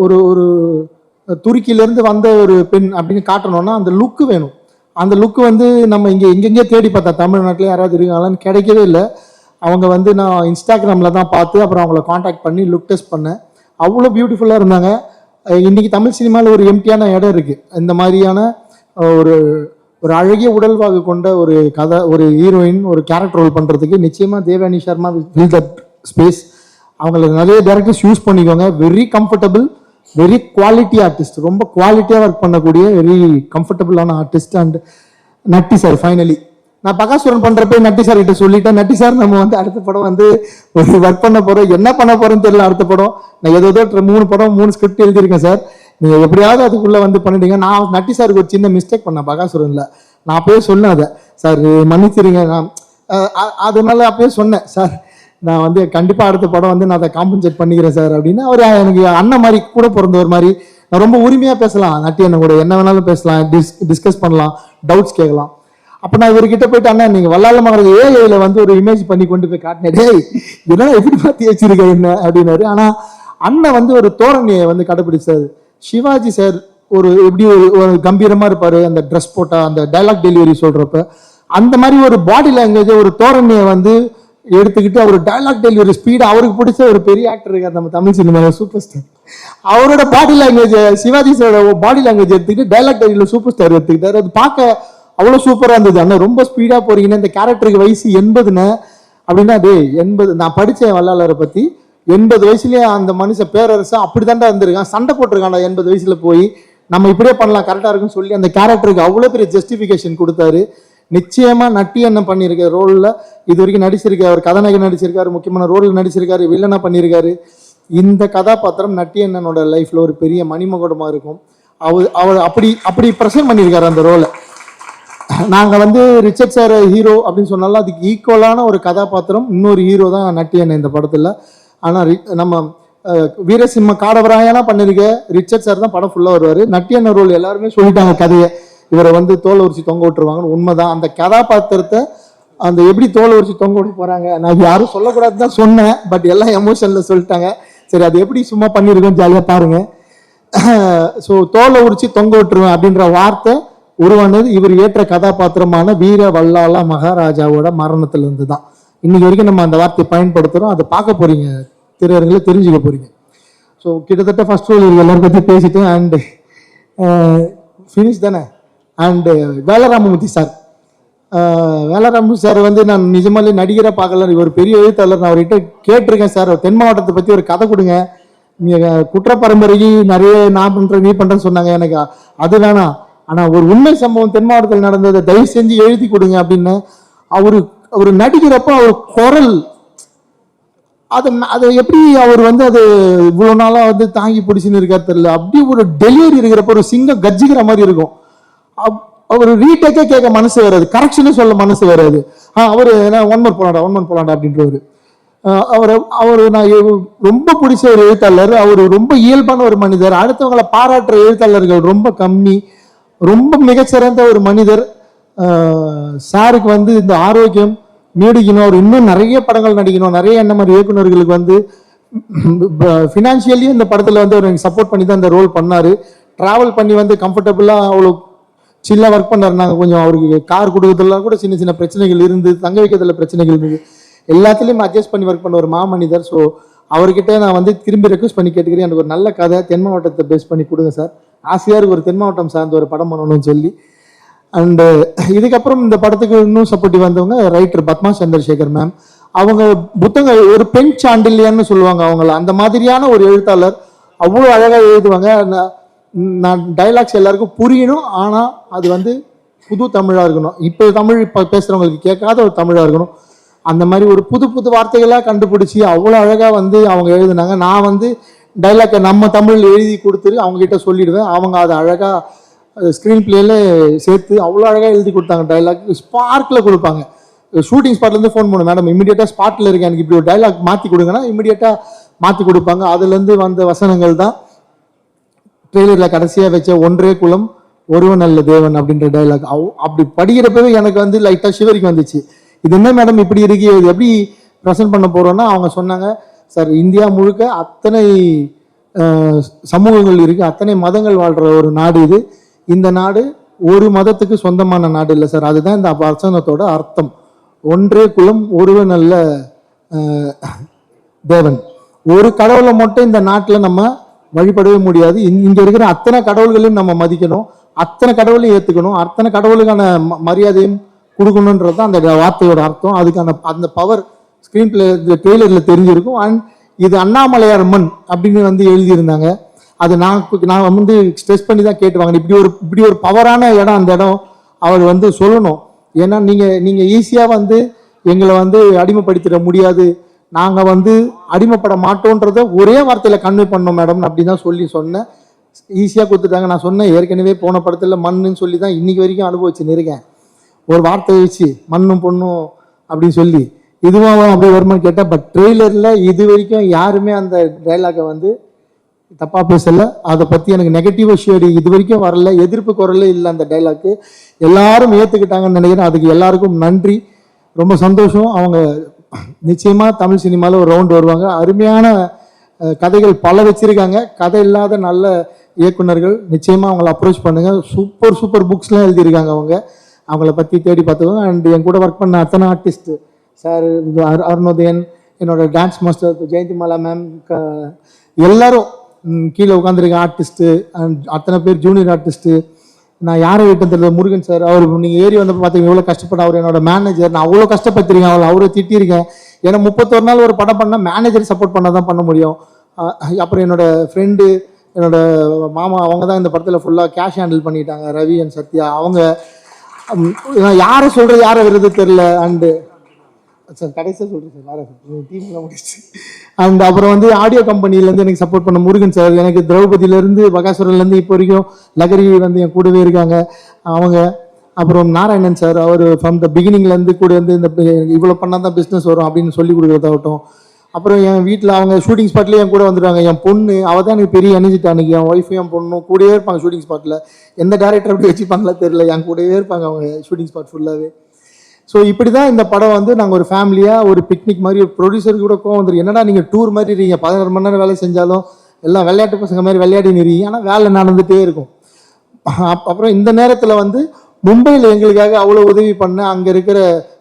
ஒரு ஒரு துருக்கியிலேருந்து வந்த ஒரு பெண் அப்படின்னு காட்டணும்னா அந்த லுக்கு வேணும். அந்த லுக்கு வந்து நம்ம எங்கெங்கே தேடி பார்த்தா தமிழ்நாட்டில் யாராவது இருக்காங்களான்னு கிடைக்கவே இல்லை. அவங்க வந்து நான் இன்ஸ்டாகிராமில் தான் பார்த்து அப்புறம் அவங்கள காண்டாக்ட் பண்ணி லுக் டெஸ்ட் பண்ணேன். அவ்வளோ பியூட்டிஃபுல்லாக இருந்தாங்க. இன்றைக்கி தமிழ் சினிமாவில் ஒரு எம்டியான இடம் இருக்குது. இந்த மாதிரியான ஒரு ஒரு அழகிய உடல்வாகு கொண்ட ஒரு கதை, ஒரு ஹீரோயின், ஒரு கேரக்டர் ரோல் பண்ணுறதுக்கு நிச்சயமாக Devayani Sharma fill that space. அவங்களுக்கு நிறைய டேரக்டர்ஸ் யூஸ் பண்ணிக்கோங்க. Very comfortable, very quality artist, ரொம்ப குவாலிட்டியாக ஒர்க் பண்ணக்கூடிய வெரி கம்ஃபர்டபுளான artist. And Natty sir finally நான் பகாசுரன் பண்ணுறப்ப நட்டி சார் கிட்ட சொல்லிட்டேன், நட்டி சார் நம்ம வந்து அடுத்த படம் வந்து ஒரு ஒர்க் பண்ண போகிறோம், என்ன பண்ண போகிறோன்னு தெரியல. அடுத்த படம் நான் ஏதோ 3 ஸ்கிரிப்ட் எழுதியிருக்கேன் சார், நீங்கள் எப்படியாவது அதுக்குள்ளே வந்து பண்ணிட்டீங்க. நான் நட்டி சாருக்கு ஒரு சின்ன மிஸ்டேக் பண்ணேன் பகாசுரனில். நான் அப்பயே சொன்னேன் அதை, சார் மன்னிச்சிருங்க. நான் அதனால அப்பயே சொன்னேன், சார் நான் வந்து கண்டிப்பாக அடுத்த படம் வந்து நான் அதை காம்பன்சேட் பண்ணிக்கிறேன் சார் அப்படின்னு. அவர் எனக்கு அண்ணன் மாதிரி, கூட பிறந்தவர் மாதிரி. நான் ரொம்ப உரிமையாக பேசலாம், நட்டி அண்ணன் கூட என்ன வேணாலும் பேசலாம், டிஸ்கஸ் பண்ணலாம், டவுட்ஸ் கேட்கலாம். அப்போ நான் இவர்கிட்ட போயிட்டு, அண்ணா நீங்கள் வல்லால மகனுக்கு ஏஐல வந்து ஒரு இமேஜ் பண்ணி கொண்டு போய் காட்டினேன், டேய் இதெல்லாம் எப்படி மாற்றி வச்சிருக்க என்ன அப்படின்னாரு. ஆனால் அண்ணன் வந்து ஒரு தோரணையை வந்து கடைபிடிச்சாரு. சிவாஜி சார் ஒரு எப்படி ஒரு கம்பீரமாக இருப்பார், அந்த ட்ரெஸ் போட்டால் அந்த டைலாக் டெலிவரி சொல்கிறப்ப அந்த மாதிரி ஒரு பாடி லாங்குவேஜ், ஒரு தோரணையை வந்து எடுத்துக்கிட்டு அவர் டைலாக் டெலிவரி ஸ்பீடு. அவருக்கு பிடிச்ச ஒரு பெரிய ஆக்டர் இருக்கார் நம்ம தமிழ் சினிமாவில், சூப்பர் ஸ்டார். அவரோட பாடி லாங்குவேஜ், சிவாஜி சாரோட பாடி லாங்குவேஜ் எடுத்துக்கிட்டு டைலாக் டெலிவரியில் சூப்பர் ஸ்டார் எடுத்துக்கிட்டாரு. அது பார்க்க அவ்வளோ சூப்பராக இருந்தது. அண்ணா ரொம்ப ஸ்பீடாக போறீங்கன்னா, இந்த கேரக்டருக்கு வயசு 80ன்னு அப்படின்னா, டே 80 நான் படித்தேன் வல்லாளரை பற்றி, 80 வயசுலேயே அந்த மனுஷன் பேரரசா அப்படி தாண்டா இருந்திருக்கான், சண்டை போட்டிருக்காண்டா 80 வயசுல போய், நம்ம இப்படியே பண்ணலாம் கரெக்டாக இருக்குன்னு சொல்லி அந்த கேரக்டருக்கு அவ்வளோ பெரிய ஜஸ்டிஃபிகேஷன் கொடுத்தாரு. நிச்சயமா நட்டி அண்ணன் பண்ணியிருக்க ரோலில் இது வரைக்கும் நடிச்சிருக்காரு. அவர் கதாநாயகன் நடிச்சிருக்காரு, முக்கியமான ரோலில் நடிச்சிருக்காரு, வில்லனா பண்ணியிருக்காரு. இந்த கதாபாத்திரம் நட்டி அண்ணனோட லைஃப்ல ஒரு பெரிய மணிமகுடமாக இருக்கும். அவர் அப்படி ப்ரெசென்ட் பண்ணியிருக்காரு அந்த ரோலை. நாங்கள் வந்து ரிச்சர்ட் சார் ஹீரோ அப்படின்னு சொன்னாலும் அதுக்கு ஈக்குவலான ஒரு கதாபாத்திரம் இன்னொரு ஹீரோ தான் நட்டி அண்ணன் இந்த படத்தில். ஆனால் நம்ம வீரசிம்ம காடவராயனா பண்ணிருக்க ரிச்சர்ட் சார் தான் படம் ஃபுல்லாக வருவார். நட்டி அண்ணன் ரோல் எல்லாருமே சொல்லிட்டாங்க கதையை, இவரை வந்து தோலை உரிச்சு தொங்க விட்டுருவாங்கன்னு. உண்மைதான். அந்த கதாபாத்திரத்தை அந்த எப்படி தோலை உரிச்சு தொங்க விட்டு போகிறாங்க, நான் யாரும் சொல்லக்கூடாது தான் சொன்னேன், பட் எல்லாம் எமோஷனில் சொல்லிட்டாங்க. சரி, அது எப்படி சும்மா பண்ணியிருக்கோம், ஜாலியாக பாருங்க. ஸோ தோலை உரிச்சு தொங்க விட்டுருவேன் அப்படின்ற வார்த்தை உருவானது இவர் ஏற்ற கதாபாத்திரமான வீர வல்லாள மகாராஜாவோட மரணத்திலிருந்து தான். இன்னைக்கு வரைக்கும் நம்ம அந்த வார்த்தையை பயன்படுத்துகிறோம். அதை பார்க்க போறீங்க, திரையரங்களை தெரிஞ்சுக்க போறீங்க. ஸோ கிட்டத்தட்ட ஃபர்ஸ்ட் ரோல் எல்லாரும் பற்றி பேசிட்டேன். அண்டு ஃபினிஷ் தானே. அண்டு வேலராமமூர்த்தி சார், வேலராமு சார் வந்து நான் நிஜமாலே நடிகரை பார்க்கல, இவர் பெரிய எழுத்தாளர். நான் அவர்கிட்ட கேட்டிருக்கேன், சார் தென் மாவட்டத்தை பற்றி ஒரு கதை கொடுங்க, நீங்கள் குற்ற பரம்பரைக்கு நிறைய நான் பண்ணுறேன் நீ பண்ணுறேன்னு சொன்னாங்க. எனக்கு அது வேணாம், ஆனால் ஒரு உண்மை சம்பவம் தென் மாவட்டத்தில் நடந்ததை தயவு செஞ்சு எழுதி கொடுங்க அப்படின்னு. அவர் நடிக்கிறப்ப அவர் குரல் அதை எப்படி அவர் வந்து அது இவ்வளோ நாளாக வந்து தாங்கி பிடிச்சின்னு இருக்காரு தெரியல. அப்படி ஒரு டெலிவரி இருக்கிறப்ப ஒரு சிங்கம் கர்ஜிக்கிற மாதிரி இருக்கும். அவர் ரீடேக்கே கேட்க மனசு வராது, கரெக்ஷனே சொல்ல மனசு வராது. அவர் ஒன் மந்த் போலாண்டா அப்படின்றவர். அவர் நான் ரொம்ப பிடிச்ச ஒரு எழுத்தாளர். அவர் ரொம்ப இயல்பான ஒரு மனிதர். அடுத்தவங்களை பாராட்டுற எழுத்தாளர்கள் ரொம்ப கம்மி. ரொம்ப மிகச்சிறந்த ஒரு மனிதர். சாருக்கு வந்து இந்த ஆரோக்கியம் நீடிக்கணும், அவர் இன்னும் நிறைய படங்கள் நடிக்கணும். நிறைய என்ன மாதிரி இயக்குநர்களுக்கு வந்து ஃபினான்ஷியலி இந்த படத்தில் வந்து அவர் எனக்கு சப்போர்ட் பண்ணி தான் இந்த ரோல் பண்ணார். ட்ராவல் பண்ணி வந்து கம்ஃபர்டபுளாக அவ்வளோ சில்லாக ஒர்க் பண்ணார். நாங்கள் கொஞ்சம் அவருக்கு கார் கொடுக்கறதுலாம் கூட சின்ன சின்ன பிரச்சனைகள் இருந்து, தங்க வைக்கிறதுல பிரச்சனைகள் இருந்தது, எல்லாத்துலேயும் அட்ஜஸ்ட் பண்ணி ஒர்க் பண்ண ஒரு மாமனிதர். ஸோ அவர்கிட்ட நான் வந்து திரும்பி ரெக்வஸ்ட் பண்ணி கேட்டுக்கிறேன், எனக்கு ஒரு நல்ல கதை தென் மாவட்டத்தை பேஸ் பண்ணி கொடுங்க சார். ஆசையாக இருக்கு ஒரு தென் மாவட்டம் சார்ந்த ஒரு படம் பண்ணணும்னு சொல்லி. அண்டு இதுக்கப்புறம் இந்த படத்துக்கு இன்னும் சப்போர்ட்டிவ் வந்தவங்க ரைட்டர் பத்மா சந்திரசேகர் மேம். அவங்க புத்தகம் ஒரு பெண் சாண்டில்யான்னு சொல்லுவாங்க அவங்கள, அந்த மாதிரியான ஒரு எழுத்தாளர். அவ்வளோ அழகாக எழுதுவாங்க. நான் டைலாக்ஸ் எல்லாருக்கும் புரியணும், ஆனால் அது வந்து புது தமிழாக இருக்கணும். இப்போ தமிழ் இப்போ பேசுகிறவங்களுக்கு கேட்காத ஒரு தமிழாக இருக்கணும். அந்த மாதிரி ஒரு புது புது வார்த்தைகளாக கண்டுபிடிச்சி அவ்வளோ அழகாக வந்து அவங்க எழுதுனாங்க. நான் வந்து டைலாக்கை நம்ம தமிழ் எழுதி கொடுத்துட்டு அவங்ககிட்ட சொல்லிடுவேன். அவங்க அதை அழகாக ஸ்க்ரீன் பிளேல சேர்த்து அவ்வளோ அழகாக எழுதி கொடுத்தாங்க. டைலாக் ஸ்பார்க்கில் கொடுப்பாங்க. ஷூட்டிங் ஸ்பாட்லேருந்து ஃபோன் பண்ணும், மேடம் இமீடியட்டாக ஸ்பாட்டில் இருக்கேன், எனக்கு இப்படி ஒரு டைலாக் மாற்றி கொடுங்கன்னா இமீடியட்டாக மாற்றி கொடுப்பாங்க. அதுலேருந்து வந்த வசனங்கள் தான் ட்ரெய்லரில் கடைசியாக வச்ச ஒன்றே குலம் ஒருவன் அல்ல தேவன் அப்படின்ற டைலாக். அப்படி படிக்கிறப்பவே எனக்கு வந்து லைட்டாக ஷிவரிக்கு வந்துச்சு. இது என்ன மேடம் இப்படி இருக்கு, இது எப்படி ப்ரெசென்ட் பண்ண போகிறோன்னா அவங்க சொன்னாங்க, சார் இந்தியா முழுக்க அத்தனை சமூகங்கள் இருக்குது, அத்தனை மதங்கள் வாழ்கிற ஒரு நாடு இது. இந்த நாடு ஒரு மதத்துக்கு சொந்தமான நாடு இல்லை சார். அதுதான் இந்த வசனத்தோட அர்த்தம். ஒன்றே குலம் ஒருவன் அல்ல தேவன். ஒரு கடவுளை மட்டும் இந்த நாட்டில் நம்ம வழிபடவே முடியாது. இங்கே இருக்கிற அத்தனை கடவுள்களையும் நம்ம மதிக்கணும், அத்தனை கடவுளையும் ஏற்றுக்கணும், அத்தனை கடவுளுக்கான மரியாதையும் கொடுக்கணுன்றது தான் அந்த வார்த்தையோட அர்த்தம். அதுக்கான அந்த பவர் ஸ்க்ரீன் பிளே ட்ரெய்லரில் தெரிஞ்சிருக்கும். அண்ட் இது அண்ணாமலையார் மண் அப்படின்னு எழுதியிருந்தாங்க. அது நான் ஸ்ட்ரெஸ் பண்ணி தான் கேட்டுவாங்க, இப்படி ஒரு பவரான இடம் அந்த இடம் அவர் சொல்லணும். ஏன்னா நீங்கள் ஈஸியாக எங்களை அடிமைப்படுத்திட முடியாது, நாங்கள் அடிமைப்பட மாட்டோன்றத ஒரே வார்த்தையில் கன்வே பண்ணோம் மேடம் அப்படி தான் சொன்னேன். ஈஸியாக கொடுத்துட்டாங்க. நான் சொன்னேன், ஏற்கனவே போன படத்தில் மண்ணுன்னு சொல்லி தான் இன்னைக்கு வரைக்கும் அனுபவிச்சுன்னு இருக்கேன். ஒரு வார்த்தை வச்சு மண்ணும் பொண்ணும் அப்படின்னு சொல்லி இதுவும் அப்படி வருமானு கேட்டேன். பட் ட்ரெய்லரில் இது வரைக்கும் யாருமே அந்த டைலாகை தப்பாக பேசலை. அதை பற்றி எனக்கு நெகட்டிவ் ஷேடு இது வரைக்கும் வரல, எதிர்ப்பு குரலே இல்லை. அந்த டைலாக்கு எல்லாரும் ஏற்றுக்கிட்டாங்கன்னு நினைக்கிறேன். அதுக்கு எல்லாருக்கும் நன்றி, ரொம்ப சந்தோஷம். அவங்க நிச்சயமாக தமிழ் சினிமாவில் ஒரு ரவுண்ட் வருவாங்க. அருமையான கதைகள் பல வச்சுருக்காங்க. கதை இல்லாத நல்ல இயக்குனர்கள், நிச்சயமாக அவங்கள அப்ரோச் பண்ணுங்கள். சூப்பர் புக்ஸ்லாம் எழுதியிருக்காங்க. அவங்கள பற்றி தேடி பார்த்துக்கோங்க. அண்ட் என் கூட ஒர்க் பண்ண அத்தனை ஆர்டிஸ்ட் சார், அருணோதயன், என்னோட டான்ஸ் மாஸ்டர் ஜெயந்திமாலா மேம், எல்லாரும் கீழே உட்காந்துருக்க ஆர்டிஸ்ட்டு அண்ட் அத்தனை பேர் ஜூனியர் ஆர்டிஸ்ட்டு. நான் யாரை விட்டு தெரியல, முருகன் சார், அவர் நீங்கள் ஏறி வந்து பார்த்தீங்க எவ்வளோ கஷ்டப்பட, அவர் என்னோட மேனேஜர். நான் அவ்வளோ கஷ்டப்பட்டிருக்கேன், அவரை திட்டியிருக்கேன். ஏன்னா 31 நாள் ஒரு படம் பண்ணால் மேனேஜர் சப்போர்ட் பண்ணால் தான் பண்ண முடியும். அப்புறம் என்னோட ஃப்ரெண்டு, என்னோட மாமா, அவங்க தான் இந்த படத்தில் ஃபுல்லாக கேஷ் ஹேண்டில் பண்ணிட்டாங்க, ரவி அண்ட் சத்யா. அவங்க நான் யாரை சொல்கிறது யாரை வருது தெரில. அண்டு சார் கடைசியாக சொல்கிறேன் சார், வேறு டீம்லாம் முடிச்சு. அண்ட் அப்புறம் ஆடியோ கம்பெனிலேருந்து எனக்கு சப்போர்ட் பண்ண முருகன் சார், எனக்கு திரௌபதியிலேருந்து பகாசுரன்லேருந்து இப்போ வரைக்கும் லகரி என் கூடவே இருக்காங்க அவங்க. அப்புறம் நாராயணன் சார், அவர் ஃப்ரம் த பிகினிங்லேருந்து கூட இந்த இவ்வளோ பண்ணால் தான் பிஸ்னஸ் வரும் அப்படின்னு சொல்லி கொடுக்குறதாகட்டும். அப்புறம் என் வீட்டில் அவங்க ஷூட்டிங் ஸ்பாட்லேயே என் கூட வந்துடுவாங்க. என் பொண்ணு அவள் தான் எனக்கு பெரிய எனர்ஜிட்டு. அன்றைக்கி என் ஒய்ஃபும் என் பொண்ணும் கூடவே இருப்பாங்க ஷூட்டிங் ஸ்பாட்டில். எந்த டேரக்டர் அப்படி வச்சுப்பாங்களா தெரியல, என் கூடவே இருப்பாங்க அவங்க ஷூட்டிங் ஸ்பாட் ஃபுல்லாகவே. ஸோ இப்படி தான் இந்த படம் நாங்கள் ஒரு ஃபேமிலியாக ஒரு பிக்னிக் மாதிரி, ஒரு ப்ரொடியூசருக்கு கூட கோவம் வந்துடும், என்னடா நீங்கள் டூர் மாதிரி இருக்கீங்க, 16 மணி நேரம் வேலை செஞ்சாலும் எல்லாம் விளையாட்டு பசங்க மாதிரி விளையாடி நிறீங்க, ஆனால் வேலை நடந்துகிட்டே இருக்கும். அப்புறம் இந்த நேரத்தில் மும்பையில் எங்களுக்காக அவ்வளோ உதவி பண்ண அங்கே இருக்கிற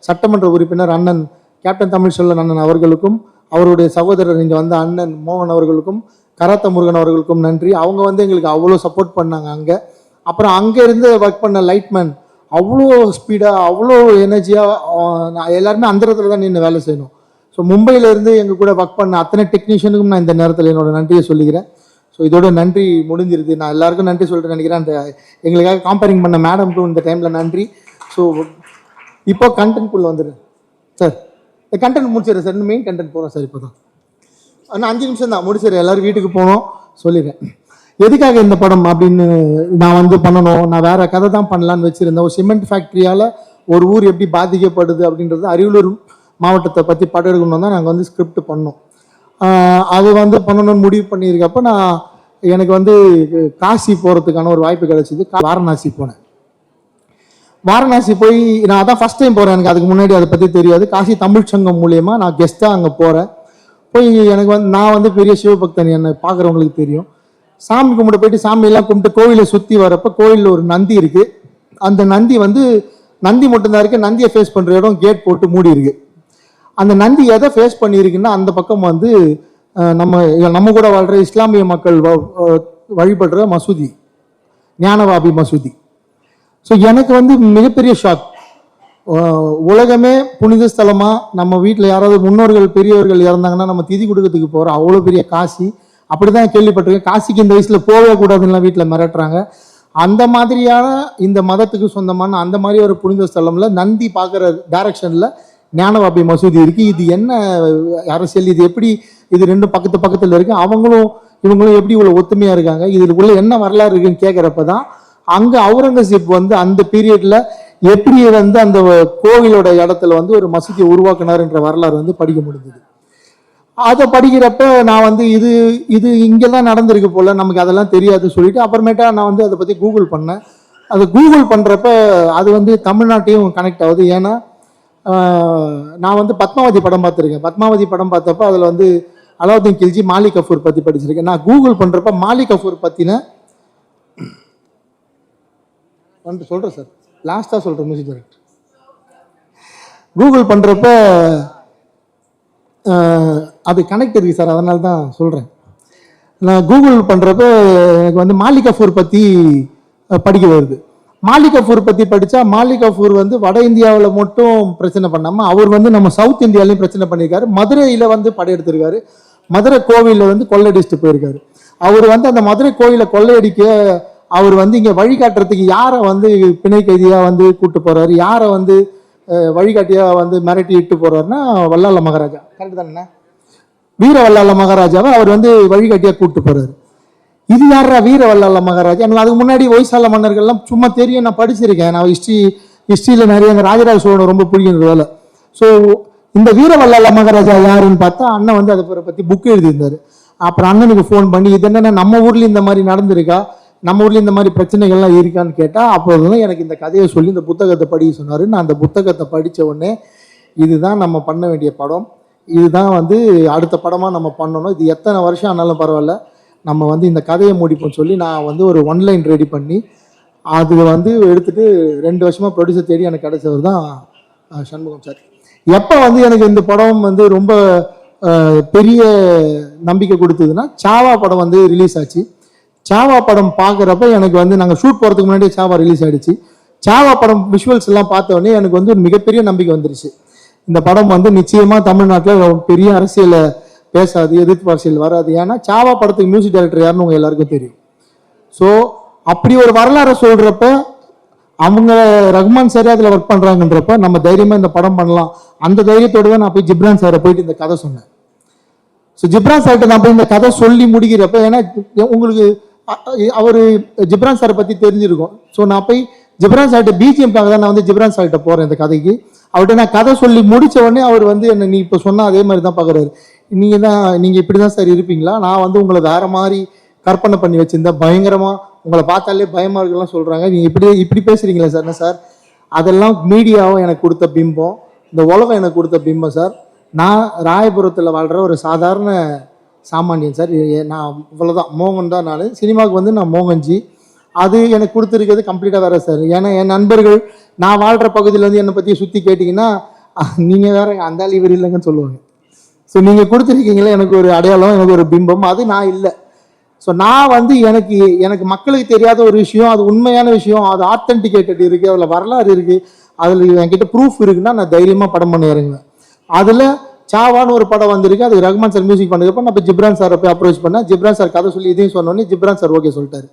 சட்டமன்ற உறுப்பினர் அண்ணன் கேப்டன் தமிழ்ச்செல்வன் அண்ணன் அவர்களுக்கும், அவருடைய சகோதரர் இங்கே அண்ணன் மோகன் அவர்களுக்கும், கராத்த முருகன் அவர்களுக்கும் நன்றி. அவங்க எங்களுக்கு அவ்வளோ சப்போர்ட் பண்ணாங்க அங்கே. அப்புறம் அங்கே இருந்து ஒர்க் பண்ண லைட்மேன் அவ்வளோ ஸ்பீடாக, அவ்வளோ எனர்ஜியாக, எல்லாருமே அந்த இடத்துல தான் நின்று வேலை செய்யணும். ஸோ மும்பையிலேருந்து எங்கள் கூட ஒர்க் பண்ண அத்தனை டெக்னீஷியனுக்கும் நான் இந்த நேரத்தில் என்னோட நன்றியை சொல்லிக்கிறேன். ஸோ இதோட நன்றி முடிஞ்சிருது. நான் எல்லாருக்கும் நன்றி சொல்லிட்டு நினைக்கிறேன். அந்த எங்களுக்காக காம்பேரிங் பண்ண மேடம்க்கும் இந்த டைமில் நன்றி. ஸோ இப்போ கண்டென்ட்குள்ளே வந்துடுறேன் சார். கண்டென்ட் முடிச்சிடுறேன் சார், மெயின் கண்டென்ட் போகிறோம் சார். இப்போ தான் ஆனால் 5 நிமிஷம் தான் முடிச்சிடுறேன், எல்லோரும் வீட்டுக்கு போகணும் சொல்லிடுறேன். எதுக்காக இந்த படம் அப்படின்னு நான் பண்ணணும், நான் வேறு கதை தான் பண்ணலான்னு வச்சுருந்தேன். ஒரு சிமெண்ட் ஃபேக்ட்ரியால் ஒரு ஊர் எப்படி பாதிக்கப்படுது அப்படின்றது அரியலூர் மாவட்டத்தை பற்றி படம் எடுக்கணும் தான் நாங்கள் ஸ்கிரிப்ட் பண்ணோம். அது பண்ணணும்னு முடிவு பண்ணியிருக்கப்போ எனக்கு காசி போகிறதுக்கான ஒரு வாய்ப்பு கிடைச்சிது. வாரணாசி போனேன். வாரணாசி போய் நான் அதான் ஃபஸ்ட் டைம் போகிறேன், எனக்கு அதுக்கு முன்னாடி அதை பற்றி தெரியாது. காசி தமிழ் சங்கம் மூலியமாக நான் கெஸ்ட்டாக அங்கே போகிறேன். போய் எனக்கு நான் பெரிய சிவபக்தன், என்னை பார்க்குறவங்களுக்கு தெரியும். சாமி கும்பிட போயிட்டு சாமியெல்லாம் கும்பிட்டு கோவிலை சுற்றி வரப்போ கோவிலில் ஒரு நந்தி இருக்குது. அந்த நந்தி நந்தி மட்டும்தான் இருக்குது. நந்தியை ஃபேஸ் பண்ணுற இடம் கேட் போட்டு மூடி இருக்கு. அந்த நந்தி எதை ஃபேஸ் பண்ணியிருக்குன்னா அந்த பக்கம் நம்ம கூட வாழ்கிற இஸ்லாமிய மக்கள் வழிபடுற மசூதி, ஞானவாபி மசூதி. ஸோ எனக்கு மிகப்பெரிய ஷாக். உலகமே புனித ஸ்தலமாக நம்ம வீட்டில் யாராவது முன்னோர்கள் பெரியவர்கள் இறந்தாங்கன்னா நம்ம திதி கொடுக்கறதுக்கு போகிறோம். அவ்வளோ பெரிய காசி, அப்படிதான் கேள்விப்பட்டிருக்கேன். காசிக்கு இந்த வயசில் போகவே கூடாதுன்னா வீட்டில் மிரட்டுறாங்க. அந்த மாதிரியான இந்த மதத்துக்கு சொந்தமான அந்த மாதிரி ஒரு புனித ஸ்தலம்ல நந்தி பார்க்குற டைரக்ஷனில் ஞானவாபி மசூதி இருக்குது. இது என்ன அரசியல், இது எப்படி, இது ரெண்டும் பக்கத்தில் இருக்குது, இவங்களும் எப்படி இவ்வளோ ஒத்துமையாக இருக்காங்க, இதுக்குள்ள என்ன வரலாறு இருக்குன்னு கேட்குறப்ப தான் அங்கே அவுரங்கசீப் அந்த பீரியடில் எப்படி அந்த கோவிலோட இடத்துல ஒரு மசூதியை உருவாக்குனாருன்ற வரலாறு படிக்க முடிஞ்சது. அதை படிக்கிறப்ப நான் இது இங்கே தான் நடந்திருக்கு போல், நமக்கு அதெல்லாம் தெரியாது சொல்லிட்டு அப்புறமேட்டா நான் அதை பற்றி கூகுள் பண்ணேன். அது கூகுள் பண்ணுறப்ப அது தமிழ்நாட்டையும் கனெக்ட் ஆகுது. ஏன்னா நான் வந்து பத்மாவதி படம் பார்த்துருக்கேன். பத்மாவதி படம் பார்த்தப்ப அதில் வந்து அலாவுதீன் கில்ஜி மாலிக் கஃபூர் பற்றி படிச்சிருக்கேன். நான் கூகுள் பண்ணுறப்ப மாலிக் கஃபூர் பற்றின வந்து சொல்கிறேன் சார், லாஸ்ட்டாக சொல்கிறேன் மியூசிக் டைரக்டர். கூகுள் பண்ணுறப்ப அது கனெக்ட் இருக்குது சார், அதனால தான் சொல்கிறேன். நான் கூகுள் பண்ணுறப்ப எனக்கு வந்து மாலிக் கஃபூர் பற்றி படிக்க வருது. மாலிக் கஃபூர் பற்றி படித்தா மாலிக் கஃபூர் வந்து வட இந்தியாவில் மட்டும் பிரச்சனை பண்ணாமல் அவர் வந்து நம்ம சவுத் இந்தியாலையும் பிரச்சனை பண்ணியிருக்காரு. மதுரையில் வந்து படையெடுத்திருக்காரு. மதுரை கோவிலில் வந்து கொள்ளையடிச்சுட்டு போயிருக்காரு. அவர் வந்து அந்த மதுரை கோவிலை கொள்ளையடிக்க அவர் வந்து இங்கே வழிகாட்டுறதுக்கு யாரை வந்து பிணை கைதியாக வந்து கூப்பிட்டு போகிறாரு, யாரை வந்து வழிகாட்டியாக வந்து மிரட்டி இட்டு போகிறாருன்னா வல்லால மகாராஜா. கரெக்டு தானே? வீர வல்லால மகாராஜாவை அவர் வந்து வழிகாட்டியாக கூப்பிட்டு போகிறாரு. இது யாரா வீர வல்லால மகாராஜா? எனக்கு அதுக்கு முன்னாடி ஒய்சால மன்னர்கள்லாம் சும்மா தெரியும், நான் படிச்சிருக்கேன். நான் ஹிஸ்ட்ரியில் நிறைய ராஜராஜ சோழனை ரொம்ப பிடிக்கிறதுனால. ஸோ இந்த வீர வல்லால மகாராஜா யாருன்னு பார்த்தா அண்ணன் வந்து அதை பற்றி புக் எழுதியிருந்தாரு. அப்புறம் அண்ணனுக்கு ஃபோன் பண்ணி இது என்னென்ன நம்ம ஊர்லேயும் இந்த மாதிரி நடந்திருக்கா, நம்ம ஊர்லேயும் இந்த மாதிரி பிரச்சனைகள்லாம் இருக்கான்னு கேட்டால் அப்போது எனக்கு இந்த கதையை சொல்லி இந்த புத்தகத்தை படிக்க சொன்னார். நான் அந்த புத்தகத்தை படித்த உடனே இதுதான் நம்ம பண்ண வேண்டிய படம், இதுதான் வந்து அடுத்த படமாக நம்ம பண்ணணும், இது எத்தனை வருஷம் ஆனாலும் பரவாயில்ல, நம்ம வந்து இந்த கதையை முடிப்போம்னு சொல்லி நான் வந்து ஒரு ஒன்லைன் ரெடி பண்ணி அது வந்து எடுத்துகிட்டு 2 வருஷமாக ப்ரொடியூசர் தேடி எனக்கு கிடைச்சவர் தான் சண்முகம் சார். எப்போ வந்து எனக்கு இந்த படம் வந்து ரொம்ப பெரிய நம்பிக்கை கொடுத்ததுன்னா சாவா படம் வந்து ரிலீஸ் ஆச்சு. சாவா படம் பார்க்குறப்ப எனக்கு வந்து நாங்கள் ஷூட் போகிறதுக்கு முன்னாடியே சாவா ரிலீஸ் ஆகிடுச்சு. சாவா படம் விஷுவல்ஸ் எல்லாம் பார்த்த உடனே எனக்கு வந்து ஒரு மிகப்பெரிய நம்பிக்கை வந்துருச்சு. இந்த படம் வந்து நிச்சயமாக தமிழ்நாட்டில் பெரிய அரசியலை பேசாது, எதிர்ப்பு அரசியல் வராது. ஏன்னா சாவா படத்துக்கு மியூசிக் டைரக்டர் யாருன்னு உங்கள் எல்லாருக்கும் தெரியும். ஸோ அப்படி ஒரு வரலாறை சொல்கிறப்ப அவங்க ரஹ்மான் சார் அதில் ஒர்க் பண்ணுறாங்கன்றப்ப நம்ம தைரியமாக இந்த படம் பண்ணலாம். அந்த தைரியத்தோடு தான் நான் போய் ஜிப்ரான் சாரை போயிட்டு இந்த கதை சொன்னேன். ஸோ ஜிப்ரான் சார்கிட்ட நான் போய் இந்த கதை சொல்லி முடிக்கிறப்ப, ஏன்னா உங்களுக்கு அவர் ஜிப்ரான் சாரை பற்றி தெரிஞ்சிருக்கும். ஸோ நான் போய் ஜிப்ரான் சார்கிட்ட பிஜிஎம்காக தான் நான் வந்து ஜிப்ரான் சார்கிட்ட போகிறேன் இந்த கதைக்கு. அவர்கிட்ட நான் கதை சொல்லி முடித்த உடனே அவர் வந்து என்னை நீ இப்போ சொன்னால் அதே மாதிரி தான் பார்க்குறாரு. நீங்கள் இப்படி தான் சார் இருப்பீங்களா, நான் வந்து உங்களை வேறு மாதிரி கற்பனை பண்ணி வச்சுருந்தேன், பயங்கரமாக உங்களை பார்த்தாலே பயமாக இருக்குலாம் சொல்கிறாங்க, நீங்கள் இப்படி பேசுகிறீங்களா சார்? என்ன சார், அதெல்லாம் மீடியாவும் எனக்கு கொடுத்த பிம்பம், இந்த உலகம் எனக்கு கொடுத்த பிம்பம் சார். நான் ராயபுரத்தில் வாழ்கிற ஒரு சாதாரண சாமானியன் சார். நான் இவ்வளோதான், மோகன் தான். நான் சினிமாவுக்கு வந்து நான் மோகன்ஜி. அது எனக்கு கொடுத்துருக்கிறது கம்ப்ளீட்டாக வேறு சார். ஏன்னா என் நண்பர்கள் நான் வாழ்கிற பகுதியில் வந்து என்னை பற்றி சுற்றி கேட்டிங்கன்னா நீங்கள் வேறு அந்த ஆள் இவர் இல்லைங்கன்னு சொல்லுவாங்க. ஸோ நீங்கள் கொடுத்துருக்கீங்களே எனக்கு ஒரு அடையாளம், எனக்கு ஒரு பிம்பம், அது நான் இல்லை. ஸோ நான் வந்து எனக்கு மக்களுக்கு தெரியாத ஒரு விஷயம், அது உண்மையான விஷயம், அது ஆத்தென்டிகேட்டட் இருக்குது, அதில் வரலாறு இருக்குது, அதில் என்கிட்ட ப்ரூஃப் இருக்குன்னா நான் தைரியமாக படம் பண்ண இறங்குவேன். அதில் சாவான்னு ஒரு படம் வந்திருக்கு, அது ரஹ்மான் சார் மியூசிக் பண்ணதுப்போ நான் இப்போ ஜிப்ரான் சாரை போய் அப்ரோச் பண்ணேன். ஜிப்ரான் சார் கதை சொல்லி இதையும் சொன்னோன்னே ஜிப்ரான் சார் ஓகே சொல்லிட்டாரு.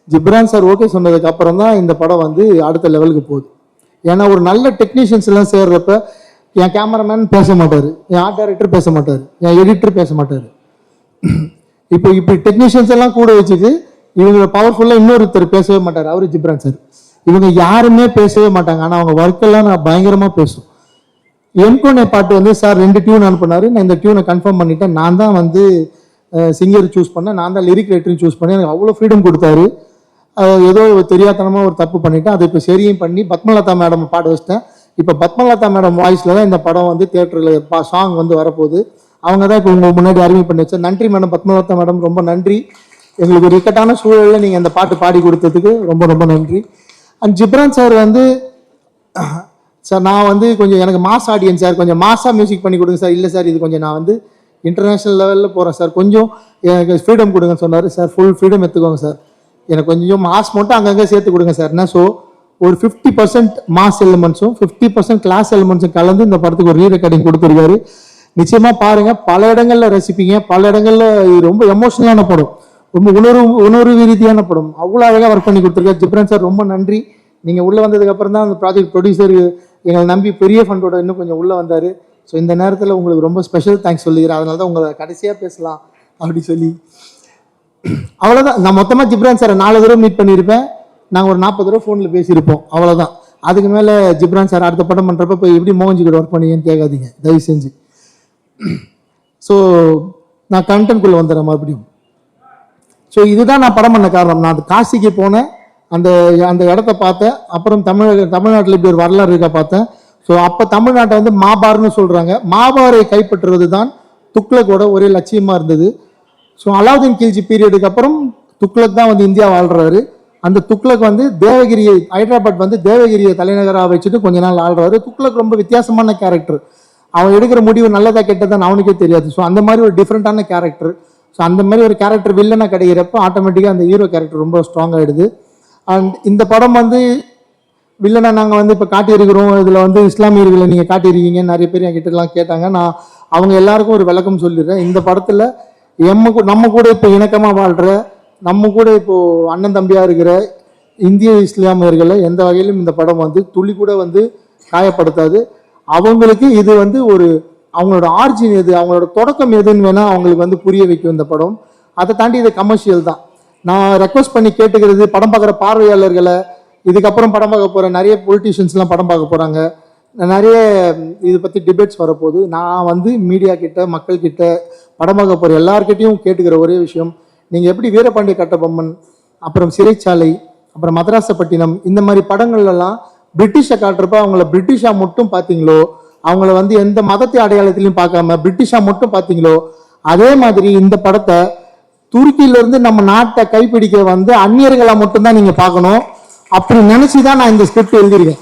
ஜிப்ரான் சார் ஓகே சொன்னதுக்கு அப்புறம் தான் இந்த படம் வந்து அடுத்த லெவலுக்கு போகுது. ஏன்னா ஒரு நல்ல டெக்னீஷியன்ஸ் எல்லாம் சேர்றப்ப என் கேமராமேன் பேச மாட்டார், என் ஆர்ட் டைரக்டர் பேச மாட்டார், என் எடிட்டர் பேச மாட்டார். இப்போ இப்படி டெக்னீஷியன்ஸ் எல்லாம் கூட வச்சுட்டு இவங்க பவர்ஃபுல்லாக இன்னொருத்தர் பேசவே மாட்டார், அவரு ஜிப்ரான் சார். இவங்க யாருமே பேசவே மாட்டாங்க, ஆனால் அவங்க ஒர்க்கெல்லாம் நான் பயங்கரமாக பேசும். என்கோனே பாட்டு வந்து சார் 2 டியூன் அனுப்பினாரு, நான் இந்த டியூனை கன்ஃபார்ம் பண்ணிட்டேன். நான் தான் வந்து சிங்கர் சூஸ் பண்ணேன், நான் தான் லிரிக் ரைட்டரையும் சூஸ் பண்ணேன். எனக்கு அவ்வளோ ஃப்ரீடம் கொடுத்தாரு. ஏதோ தெரியாதனமாக ஒரு தப்பு பண்ணிவிட்டேன், அதை இப்போ சரியும் பண்ணி பத்மலதா மேடம் பாட வச்சிட்டேன். இப்போ பத்மலதா மேடம் வாய்ஸில் தான் இந்த படம் வந்து தியேட்டரில் சாங் வந்து வரப்போகுது. அவங்க தான் இப்போ உங்கள் முன்னாடி அறிமுகம் பண்ணி வச்சேன். நன்றி மேடம், பத்மலதா மேடம், ரொம்ப நன்றி. எங்களுக்கு ஒரு இக்கட்டான சூழலில் நீங்கள் இந்த பாட்டு பாடி கொடுத்ததுக்கு ரொம்ப ரொம்ப நன்றி. அண்ட் ஜிப்ரான் சார் வந்து சார் நான் வந்து கொஞ்சம் எனக்கு மாஸ் ஆடியன்ஸ் சார், கொஞ்சம் மாஸாக மியூசிக் பண்ணி கொடுங்க சார். இல்லை சார், இது கொஞ்சம் நான் வந்து இன்டர்நேஷ்னல் லெவலில் போகிறேன் சார், கொஞ்சம் எனக்கு ஃப்ரீடம் கொடுங்கன்னு சொன்னார். சார் ஃபுல் ஃப்ரீடம் எடுத்துக்கோங்க சார், எனக்கு கொஞ்சம் மாஸ் மட்டும் அங்கங்கே சேர்த்து கொடுங்க சார்னா. ஸோ ஒரு 50% மாஸ் எலிமெண்ட்ஸும் 50% கிளாஸ் எலிமெண்ட்ஸும் கலந்து இந்த படத்துக்கு ஒரு ரீ ரெக்கார்டிங் கொடுத்துருக்காரு. நிச்சயமாக பாருங்கள், பல இடங்களில் ரசிப்பீங்க, பல இடங்களில் ரொம்ப எமோஷனலான படம், ரொம்ப உணர்வு ரீதியான படம், அவ்வளோ அழகாக ஒர்க் பண்ணி கொடுத்துருக்காரு. ஜிப்ரான் சார் ரொம்ப நன்றி. நீங்கள் உள்ளே வந்ததுக்கப்புறம் தான் அந்த ப்ராஜெக்ட் ப்ரொடியூசர் எங்களை நம்பி பெரிய ஃபண்டோட இன்னும் கொஞ்சம் உள்ளே வந்தார். ஸோ இந்த நேரத்தில் உங்களுக்கு ரொம்ப ஸ்பெஷல் தேங்க்ஸ் சொல்லிக்கிறேன். அதனால தான் உங்களை கடைசியாக பேசலாம் அப்படி சொல்லி. அவ்வளோதான். நான் மொத்தமாக ஜிப்ரான் சாரை 4 தடவை மீட் பண்ணியிருப்பேன், நாங்கள் ஒரு 40 தடவை ஃபோனில் பேசியிருப்போம், அவ்வளோதான். அதுக்கு மேலே ஜிப்ரான் சார் அடுத்த படம் பண்ணுறப்ப இப்போ எப்படி மோகன்ஜி கூட ஒர்க் பண்ணீங்கன்னு கேட்காதீங்க தயவு செஞ்சு. ஸோ நான் கண்டென்ட்குள்ளே வந்துடுறேன் மறுபடியும். ஸோ இதுதான் நான் படம் பண்ண காரணம். நான் காசிக்கு போனேன், அந்த இடத்த பார்த்தேன், அப்புறம் தமிழ்நாட்டில் இப்படி ஒரு வரலாறு இருக்கா பார்த்தேன். ஸோ அப்போ தமிழ்நாட்டை வந்து மாபார்னு சொல்கிறாங்க. மாபாரை கைப்பற்றுவது தான் துக்ளக்கோட ஒரே லட்சியமாக இருந்தது. ஸோ அலாவுதீன் கில்ஜி பீரியடுக்கு அப்புறம் துக்ளக் தான் வந்து இந்தியா ஆள்றாரு. அந்த துக்ளக் வந்து தேவகிரியை, ஹைதராபாத் வந்து தேவகிரியை தலைநகராக வச்சுட்டு கொஞ்ச நாள் ஆள்றாரு. துக்ளக் ரொம்ப வித்தியாசமான கேரக்டர். அவன் எடுக்கிற முடிவு நல்லதா கெட்டதான் அவனுக்கே தெரியாது. ஸோ அந்த மாதிரி ஒரு டிஃப்ரெண்டான கேரக்டர். ஸோ அந்த மாதிரி ஒரு கேரக்டர் வில்லனாக கிடைக்கிறப்ப ஆட்டோமேட்டிக்காக அந்த ஹீரோ கேரக்டர் ரொம்ப ஸ்ட்ராங் ஆகிடுது. அண்ட் இந்த படம் வந்து வில்லனை நாங்கள் வந்து இப்போ காட்டியிருக்கிறோம், இதில் வந்து இஸ்லாமியர்களை நீங்கள் காட்டியிருக்கீங்க, நிறைய பேர் என்கிட்டலாம் கேட்டாங்க. நான் அவங்க எல்லாருக்கும் ஒரு விளக்கம் சொல்லிடுறேன். இந்த படத்தில் நம்ம கூட இப்போ இணக்கமாக வாழ்கிற, நம்ம கூட இப்போது அண்ணன் தம்பியாக இருக்கிற இந்திய இஸ்லாமியர்களை எந்த வகையிலும் இந்த படம் வந்து துளி கூட வந்து காயப்படுத்தாது. அவங்களுக்கு இது வந்து ஒரு அவங்களோட ஆர்ஜின் எது, அவங்களோட தொடக்கம் எதுன்னு வேணால் அவங்களுக்கு வந்து புரிய வைக்கும் இந்த படம். அதை தாண்டி இது கமர்ஷியல் தான். நான் ரெக்வஸ்ட் பண்ணி கேட்டுக்கிறது, படம் பார்க்குற பார்வையாளர்களை, இதுக்கப்புறம் படம் பார்க்க போகிற நிறைய பொலிட்டீஷியன்ஸ்லாம் படம் பார்க்க போகிறாங்க, நிறைய இது பற்றி டிபேட்ஸ் வரப்போகுது. நான் வந்து மீடியா கிட்ட, மக்கள் கிட்ட, படம் பார்க்க போகிற எல்லார்கிட்டையும் கேட்டுக்கிற ஒரே விஷயம், நீங்கள் எப்படி வீரபாண்டிய கட்டபொம்மன், அப்புறம் சிறைச்சாலை, அப்புறம் மதராசப்பட்டினம், இந்த மாதிரி படங்கள்லாம் பிரிட்டிஷை காட்டுறப்ப அவங்கள பிரிட்டிஷாக மட்டும் பார்த்தீங்களோ, அவங்கள வந்து எந்த மதத்தை அடையாளத்திலையும் பார்க்காம பிரிட்டிஷாக மட்டும் பார்த்தீங்களோ, அதே மாதிரி இந்த படத்தை துருக்கியிலேருந்து நம்ம நாட்டை கைப்பிடிக்க வந்து அந்நியர்களை மட்டும்தான் நீங்கள் பார்க்கணும். அப்படி நினச்சி தான் நான் இந்த ஸ்கிரிப்ட் எழுதியிருக்கேன்.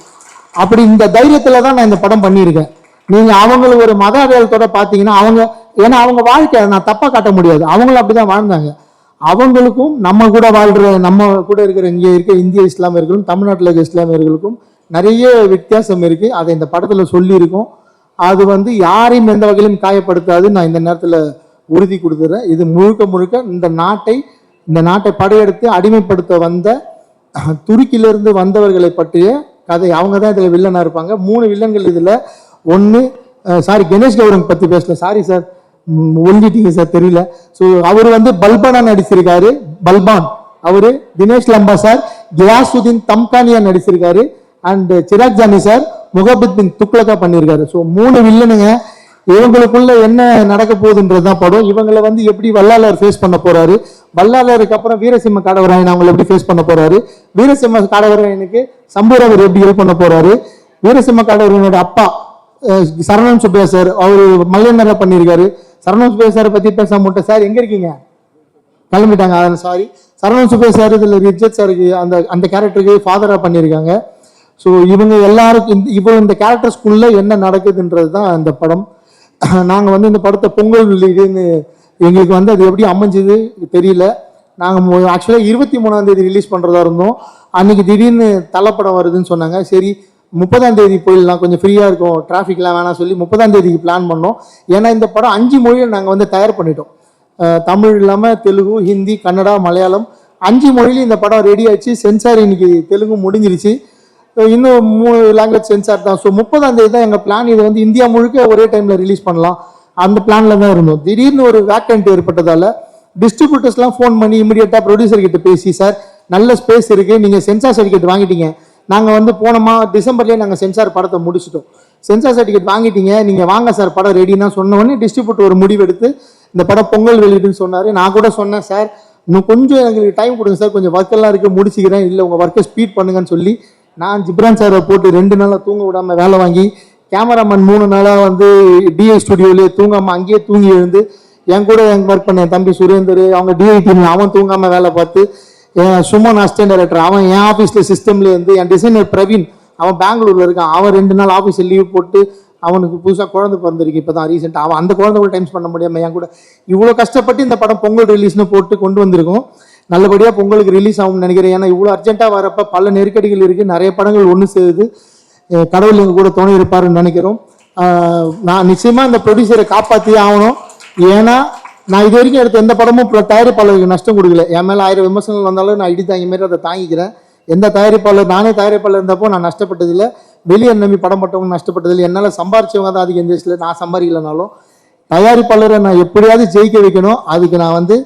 அப்படி இந்த தைரியத்தில் தான் நான் இந்த படம் பண்ணியிருக்கேன். நீங்கள் அவங்களுக்கு ஒரு மத அடையாளத்தோட பார்த்தீங்கன்னா ஏன்னா அவங்க வாழ்க்கை நான் தப்பாக காட்ட முடியாது, அவங்களும் அப்படி தான் வாழ்ந்தாங்க. அவங்களுக்கும் நம்ம கூட வாழ்கிற, நம்ம கூட இருக்கிற இங்கே இருக்க இந்திய இஸ்லாமியர்களும் தமிழ்நாட்டில் இருக்க இஸ்லாமியர்களுக்கும் நிறைய வித்தியாசம் இருக்குது. அதை இந்த படத்தில் சொல்லியிருக்கோம். அது வந்து யாரையும் எந்த வகையிலும் காயப்படுத்தாது. நான் இந்த நேரத்தில் உறுதி கொடுத்துறேன். இது முழுக்க முழுக்க இந்த நாட்டை படையெடுத்து அடிமைப்படுத்த வந்த துருக்கியிலிருந்து வந்தவர்களை பற்றிய கதை. அவங்க தான் இதில் வில்லனாக இருப்பாங்க. 3 வில்லன்கள் இதில். ஒன்று கணேஷ் கௌரங் பற்றி பேசல, சாரி சார், ஒழிஞ்சிட்டீங்க சார், தெரியல. ஸோ அவர் வந்து பல்பானா நடிச்சிருக்காரு, பல்பான். அவரு தினேஷ் லம்பா சார் கியாசுதீன் தம்கானியா நடிச்சிருக்காரு. அண்ட் சிராக் ஜானி சார் முகபத் பின் துக்ளக்கா பண்ணியிருக்காரு. ஸோ 3 வில்லனுங்க. இவங்களுக்குள்ள என்ன நடக்க போகுதுன்றது தான் படம். இவங்களை வந்து எப்படி வல்லாளர் ஃபேஸ் பண்ண போறாரு, வல்லாளருக்கு அப்புறம் வீரசிம்ம காடவராயன் அவங்களை எப்படி ஃபேஸ் பண்ண போறாரு, வீரசிம்ம காடவராயனுக்கு சம்பூராவர் எப்படி ஹெல்ப் பண்ண போறாரு, வீரசிம்ம காடவராயனோட அப்பா சரவணன் சுப்பையா சார் அவர் மல்லையனரா பண்ணியிருக்காரு. சரவணன் சுப்பையா சாரை பத்தி பேச மாட்டேன் சார், எங்க இருக்கீங்க, கிளம்பிட்டாங்க, சாரி. சரவணன் சுப்பையா சார் இதில் ரிஜத் சாருக்கு அந்த கேரக்டருக்கு ஃபாதரா பண்ணியிருக்காங்க. ஸோ இவங்க எல்லாருக்கும் இந்த கேரக்டர்ஸ்குள்ள என்ன நடக்குதுன்றது தான் இந்த படம். நாங்கள் வந்து இந்த படத்தை பொங்கல் இதுன்னு எங்களுக்கு வந்து அது எப்படி அமைஞ்சது தெரியல. நாங்கள் ஆக்சுவலாக 23ஆம் தேதி ரிலீஸ் பண்ணுறதா இருந்தோம். அன்றைக்கி திடீர்னு தலைப்படம் வருதுன்னு சொன்னாங்க. சரி 30ஆம் தேதி போயிடலாம், கொஞ்சம் ஃப்ரீயாக இருக்கும், டிராஃபிக்லாம் வேணாம் சொல்லி 30ஆம் தேதிக்கு பிளான் பண்ணோம். ஏன்னா இந்த படம் 5 மொழியில் நாங்கள் வந்து தயார் பண்ணிட்டோம். தமிழ் இல்லாமல் தெலுங்கு, ஹிந்தி, கன்னடா, மலையாளம் 5 மொழியிலும் இந்த படம் ரெடி ஆச்சு. சென்சார் இன்னைக்கு தெலுங்கு முடிஞ்சிருச்சு, இன்னும் 3 லாங்குவேஜ் சென்சார் தான். ஸோ 30ஆம் தேதி தான் எங்கள் பிளான். இதை வந்து இந்தியா முழுக்க ஒரே டைமில் ரிலீஸ் பண்ணலாம், அந்த பிளானில் தான் இருந்தோம். திடீர்னு ஒரு வேக்கண்ட் ஏற்பட்டதால் டிஸ்ட்ரிபியூட்டர்ஸ்லாம் ஃபோன் பண்ணி இமீடியட்டாக ப்ரொடியூசர் கிட்ட பேசி, சார் நல்ல ஸ்பேஸ் இருக்குது, நீங்கள் சென்சார் சர்டிஃபிகேட் வாங்கிட்டீங்க, நாங்கள் வந்து போனோமா டிசம்பர்லேயே நாங்கள் சென்சார் படத்தை முடிச்சிட்டோம், சென்சார் சர்டிஃபிகேட் வாங்கிட்டீங்க, நீங்கள் வாங்க சார் படம் ரெடினா சொன்னோடனே டிஸ்ட்ரிபியூட்டர் ஒரு முடிவு எடுத்து இந்த படம் பொங்கல் வெளியிட்டுன்னு சொன்னார். நான் கூட சொன்னேன், சார் இன்னும் கொஞ்சம் எங்களுக்கு டைம் கொடுங்க சார், கொஞ்சம் ஒர்க்கெல்லாம் இருக்குது முடிச்சுக்கிறேன், இல்லை உங்கள் ஒர்க்கை ஸ்பீட் பண்ணுங்கன்னு சொல்லி நான் ஜிப்ரான் சாரை போட்டு 2 நாளாக தூங்க விடாமல் வேலை வாங்கி, கேமராமேன் 3 நாளாக வந்து டிஐ ஸ்டுடியோலேயே தூங்காமல் அங்கேயே தூங்கி எழுந்து, என் கூட ஒர்க் பண்ண என் தம்பி சுரேந்தர், அவங்க டிஐ டீம், அவன் தூங்காமல் வேலை பார்த்து, என் சுமன் அசிஸ்டன்ட் டைரக்டர் அவன் என் ஆஃபீஸில் சிஸ்டம்லேருந்து, என் டிசைனர் பிரவீன் அவன் பெங்களூரில் இருக்கான், அவன் 2 நாள் ஆஃபீஸில் லீவ் போட்டு, அவனுக்கு புதுசாக குழந்தை பிறந்திருக்கு இப்போ தான் ரீசெண்டாக, அவன் அந்த குழந்தை கூட டைம் பண்ண முடியாமல் என் கூட இவ்வளோ கஷ்டப்பட்டு இந்த படம் பொங்கல் ரிலீஸ்னு போட்டு கொண்டு வந்திருக்கோம். நல்லபடியாக பொங்கலுக்கு ரிலீஸ் ஆகும்னு நினைக்கிறேன். ஏன்னா இவ்வளோ அர்ஜென்ட்டாக வரப்போ பல நெருக்கடிகள் இருக்குது, நிறைய படங்கள் ஒன்று சேருது. கடவுள் எங்கள் கூட துணை இருப்பாருன்னு நினைக்கிறோம். நான் நிச்சயமாக இந்த ப்ரொடியூசரை காப்பாற்றி ஆகணும். ஏன்னா நான் இது வரைக்கும் எடுத்த எந்த படமும் தயாரிப்பாளருக்கு நஷ்டம் கொடுக்கல. என் மேலே 1000 விமர்சனங்கள் வந்தாலும் நான் இடி தாங்கி மாரி அதை தாங்கிக்கிறேன். எந்த தயாரிப்பாளர், நானே தயாரிப்பாளர் இருந்தப்போ நான் நஷ்டப்பட்டதில்லை, வெளியே நம்பி படம் பட்டவங்க நஷ்டப்பட்டதில்லை. என்னால் சம்பாரிச்சவங்க தான் அதிகம் இண்டஸ்ட்ரியில், நான் சம்பாதிக்கலனாலும் தயாரிப்பாளரை நான் எப்படியாவது ஜெயிக்க வைக்கணும். அதுக்கு நான் வந்து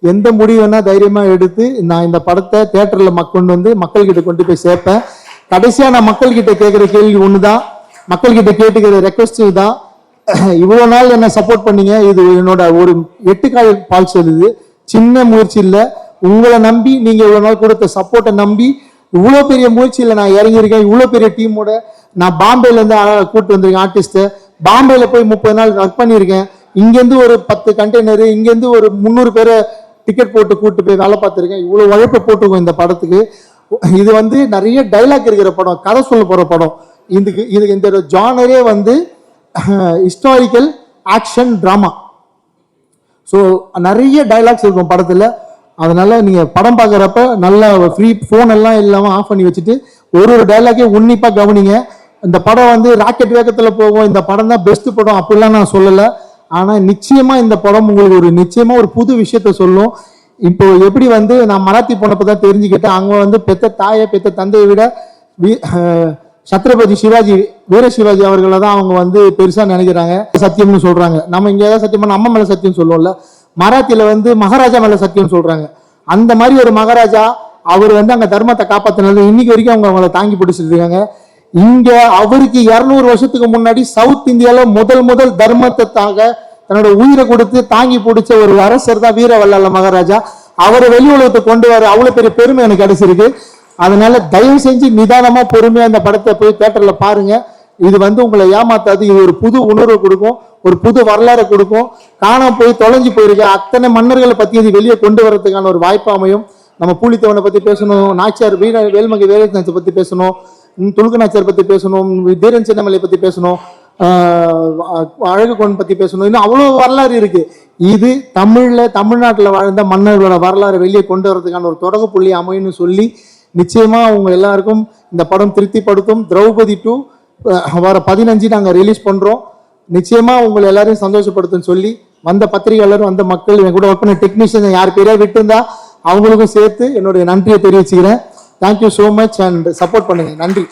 எந்த முடிவுன்னா தைரியமாக எடுத்து நான் இந்த படத்தை தேட்டரில் கொண்டு வந்து மக்கள்கிட்ட கொண்டு போய் சேர்ப்பேன். கடைசியாக நான் மக்கள்கிட்ட கேட்குற கேள்வி ஒன்று தான், மக்கள்கிட்ட கேட்டுக்கிற ரெக்வஸ்ட் தான், இவ்வளோ நாள் என்ன சப்போர்ட் பண்ணீங்க, இது என்னோட ஒரு 8 கால் பால் செல்லுது, சின்ன முயற்சி இல்லை, உங்களை நம்பி நீங்கள் இவ்வளோ நாள் கொடுத்த சப்போர்ட்டை நம்பி இவ்வளோ பெரிய முயற்சியில் நான் இறங்கியிருக்கேன், இவ்வளோ பெரிய டீமோட நான் பாம்பேலேருந்து கூப்பிட்டு வந்திருக்கேன் ஆர்டிஸ்ட்டு. பாம்பேல போய் 30 நாள் ஒர்க் பண்ணியிருக்கேன். இங்கேருந்து ஒரு 10 கண்டெய்னரு, இங்கேருந்து ஒரு 300 பேரை டிக்கெட் போட்டு கூப்பிட்டு போய் வேலை பார்த்துருக்கேன். இவ்வளோ உழைப்பை போட்டுருக்கோம் இந்த படத்துக்கு. இது வந்து நிறைய டைலாக் இருக்கிற படம், கதை சொல்ல போகிற படம். இதுக்கு இந்த ஜானரே வந்து ஹிஸ்டாரிக்கல் ஆக்ஷன் ட்ராமா. ஸோ நிறைய டைலாக்ஸ் இருக்கும் படத்தில். அதனால நீங்கள் படம் பார்க்குறப்ப நல்லா ஃப்ரீ ஃபோன் எல்லாம் இல்லாமல் ஆஃப் பண்ணி வச்சுட்டு ஒரு டைலாக்கே உன்னிப்பாக கவனிங்க. இந்த படம் வந்து ராக்கெட் வேகத்தில் போகும், இந்த படம் தான் பெஸ்ட் படம் அப்படிலாம் நான் சொல்லலை. ஆனால் நிச்சயமாக இந்த படம் உங்களுக்கு நிச்சயமாக ஒரு புது விஷயத்த சொல்லும். இப்போ எப்படி வந்து நான் மராத்தி போனப்போ தான் தெரிஞ்சுக்கிட்டேன், அங்கே வந்து பெத்த தாயை பெத்த தந்தையை விட சத்ரபதி சிவாஜி, வீர சிவாஜி அவர்களை தான் அவங்க வந்து பெருசாக நினைக்கிறாங்க, சத்தியம்னு சொல்கிறாங்க. நம்ம இங்கே ஏதாவது சத்தியம் பண்ண அம்மா மேலே சத்தியம் சொல்லுவோம்ல, மராத்தியில் வந்து மகாராஜா மேலே சத்தியம் சொல்கிறாங்க. அந்த மாதிரி ஒரு மகாராஜா அவர் வந்து அங்கே தர்மத்தை காப்பாற்றினது இன்னைக்கு வரைக்கும் அவங்கள தாங்கி பிடிச்சிட்டு இருக்காங்க. இங்க அவருக்கு 200 வருஷத்துக்கு முன்னாடி சவுத் இந்தியால முதல் தர்மத்துக்காக தன்னோட உயிரை கொடுத்து தாங்கி பிடிச்ச ஒரு அரசர் தான் வீரவல்லால மகாராஜா. அவரை வெளி உலகத்தை கொண்டு வர அவ்வளவு பெரிய பெருமை எனக்கு கிடைச்சிருக்கு. அதனால தயவு செஞ்சு நிதானமா பொறுமையா இந்த படத்தை போய் தியேட்டர்ல பாருங்க. இது வந்து உங்களை ஏமாத்தாது. இது ஒரு புது உணர்வு கொடுக்கும், ஒரு புது வரலாறு கொடுக்கும். காணாம போய் தொலைஞ்சு போயிருக்க அத்தனை மன்னர்களை பத்தி இது வெளியே கொண்டு வரதுக்கான ஒரு வாய்ப்பு அமையும். நம்ம பூலித்தேவனை பத்தி பேசணும், நாச்சியார் வேல்மகை வேலுநாச்சியை பத்தி பேசணும், துலுக்கநாச்சியார் பத்தி பேசணும், தீரன் சின்னமலை பத்தி பேசணும், அழகுகோன் பத்தி பேசணும். இன்னும் அவ்வளோ வரலாறு இருக்கு. இது தமிழ்நாட்டில் வாழ்ந்த மன்னர்களோட வரலாறு வெளியே கொண்டு வரதுக்கான ஒரு தொடக்க புள்ளி அமையும்னு சொல்லி நிச்சயமா அவங்க எல்லாருக்கும் இந்த படம் திருப்திப்படுத்தும். திரௌபதி 2 வர 15 நாங்கள் ரிலீஸ் பண்றோம். நிச்சயமா உங்களை எல்லாரையும் சந்தோஷப்படுத்தும் சொல்லி வந்த பத்திரிகையாளரும் வந்த மக்கள், என் கூட ஒர்க் பண்ண டெக்னீஷியன் யார் பேரா விட்டுருந்தா அவங்களுக்கும் சேர்த்து என்னுடைய நன்றியை தெரிவிச்சுக்கிறேன். Thank you so much and support பண்ணுங்க. நன்றி.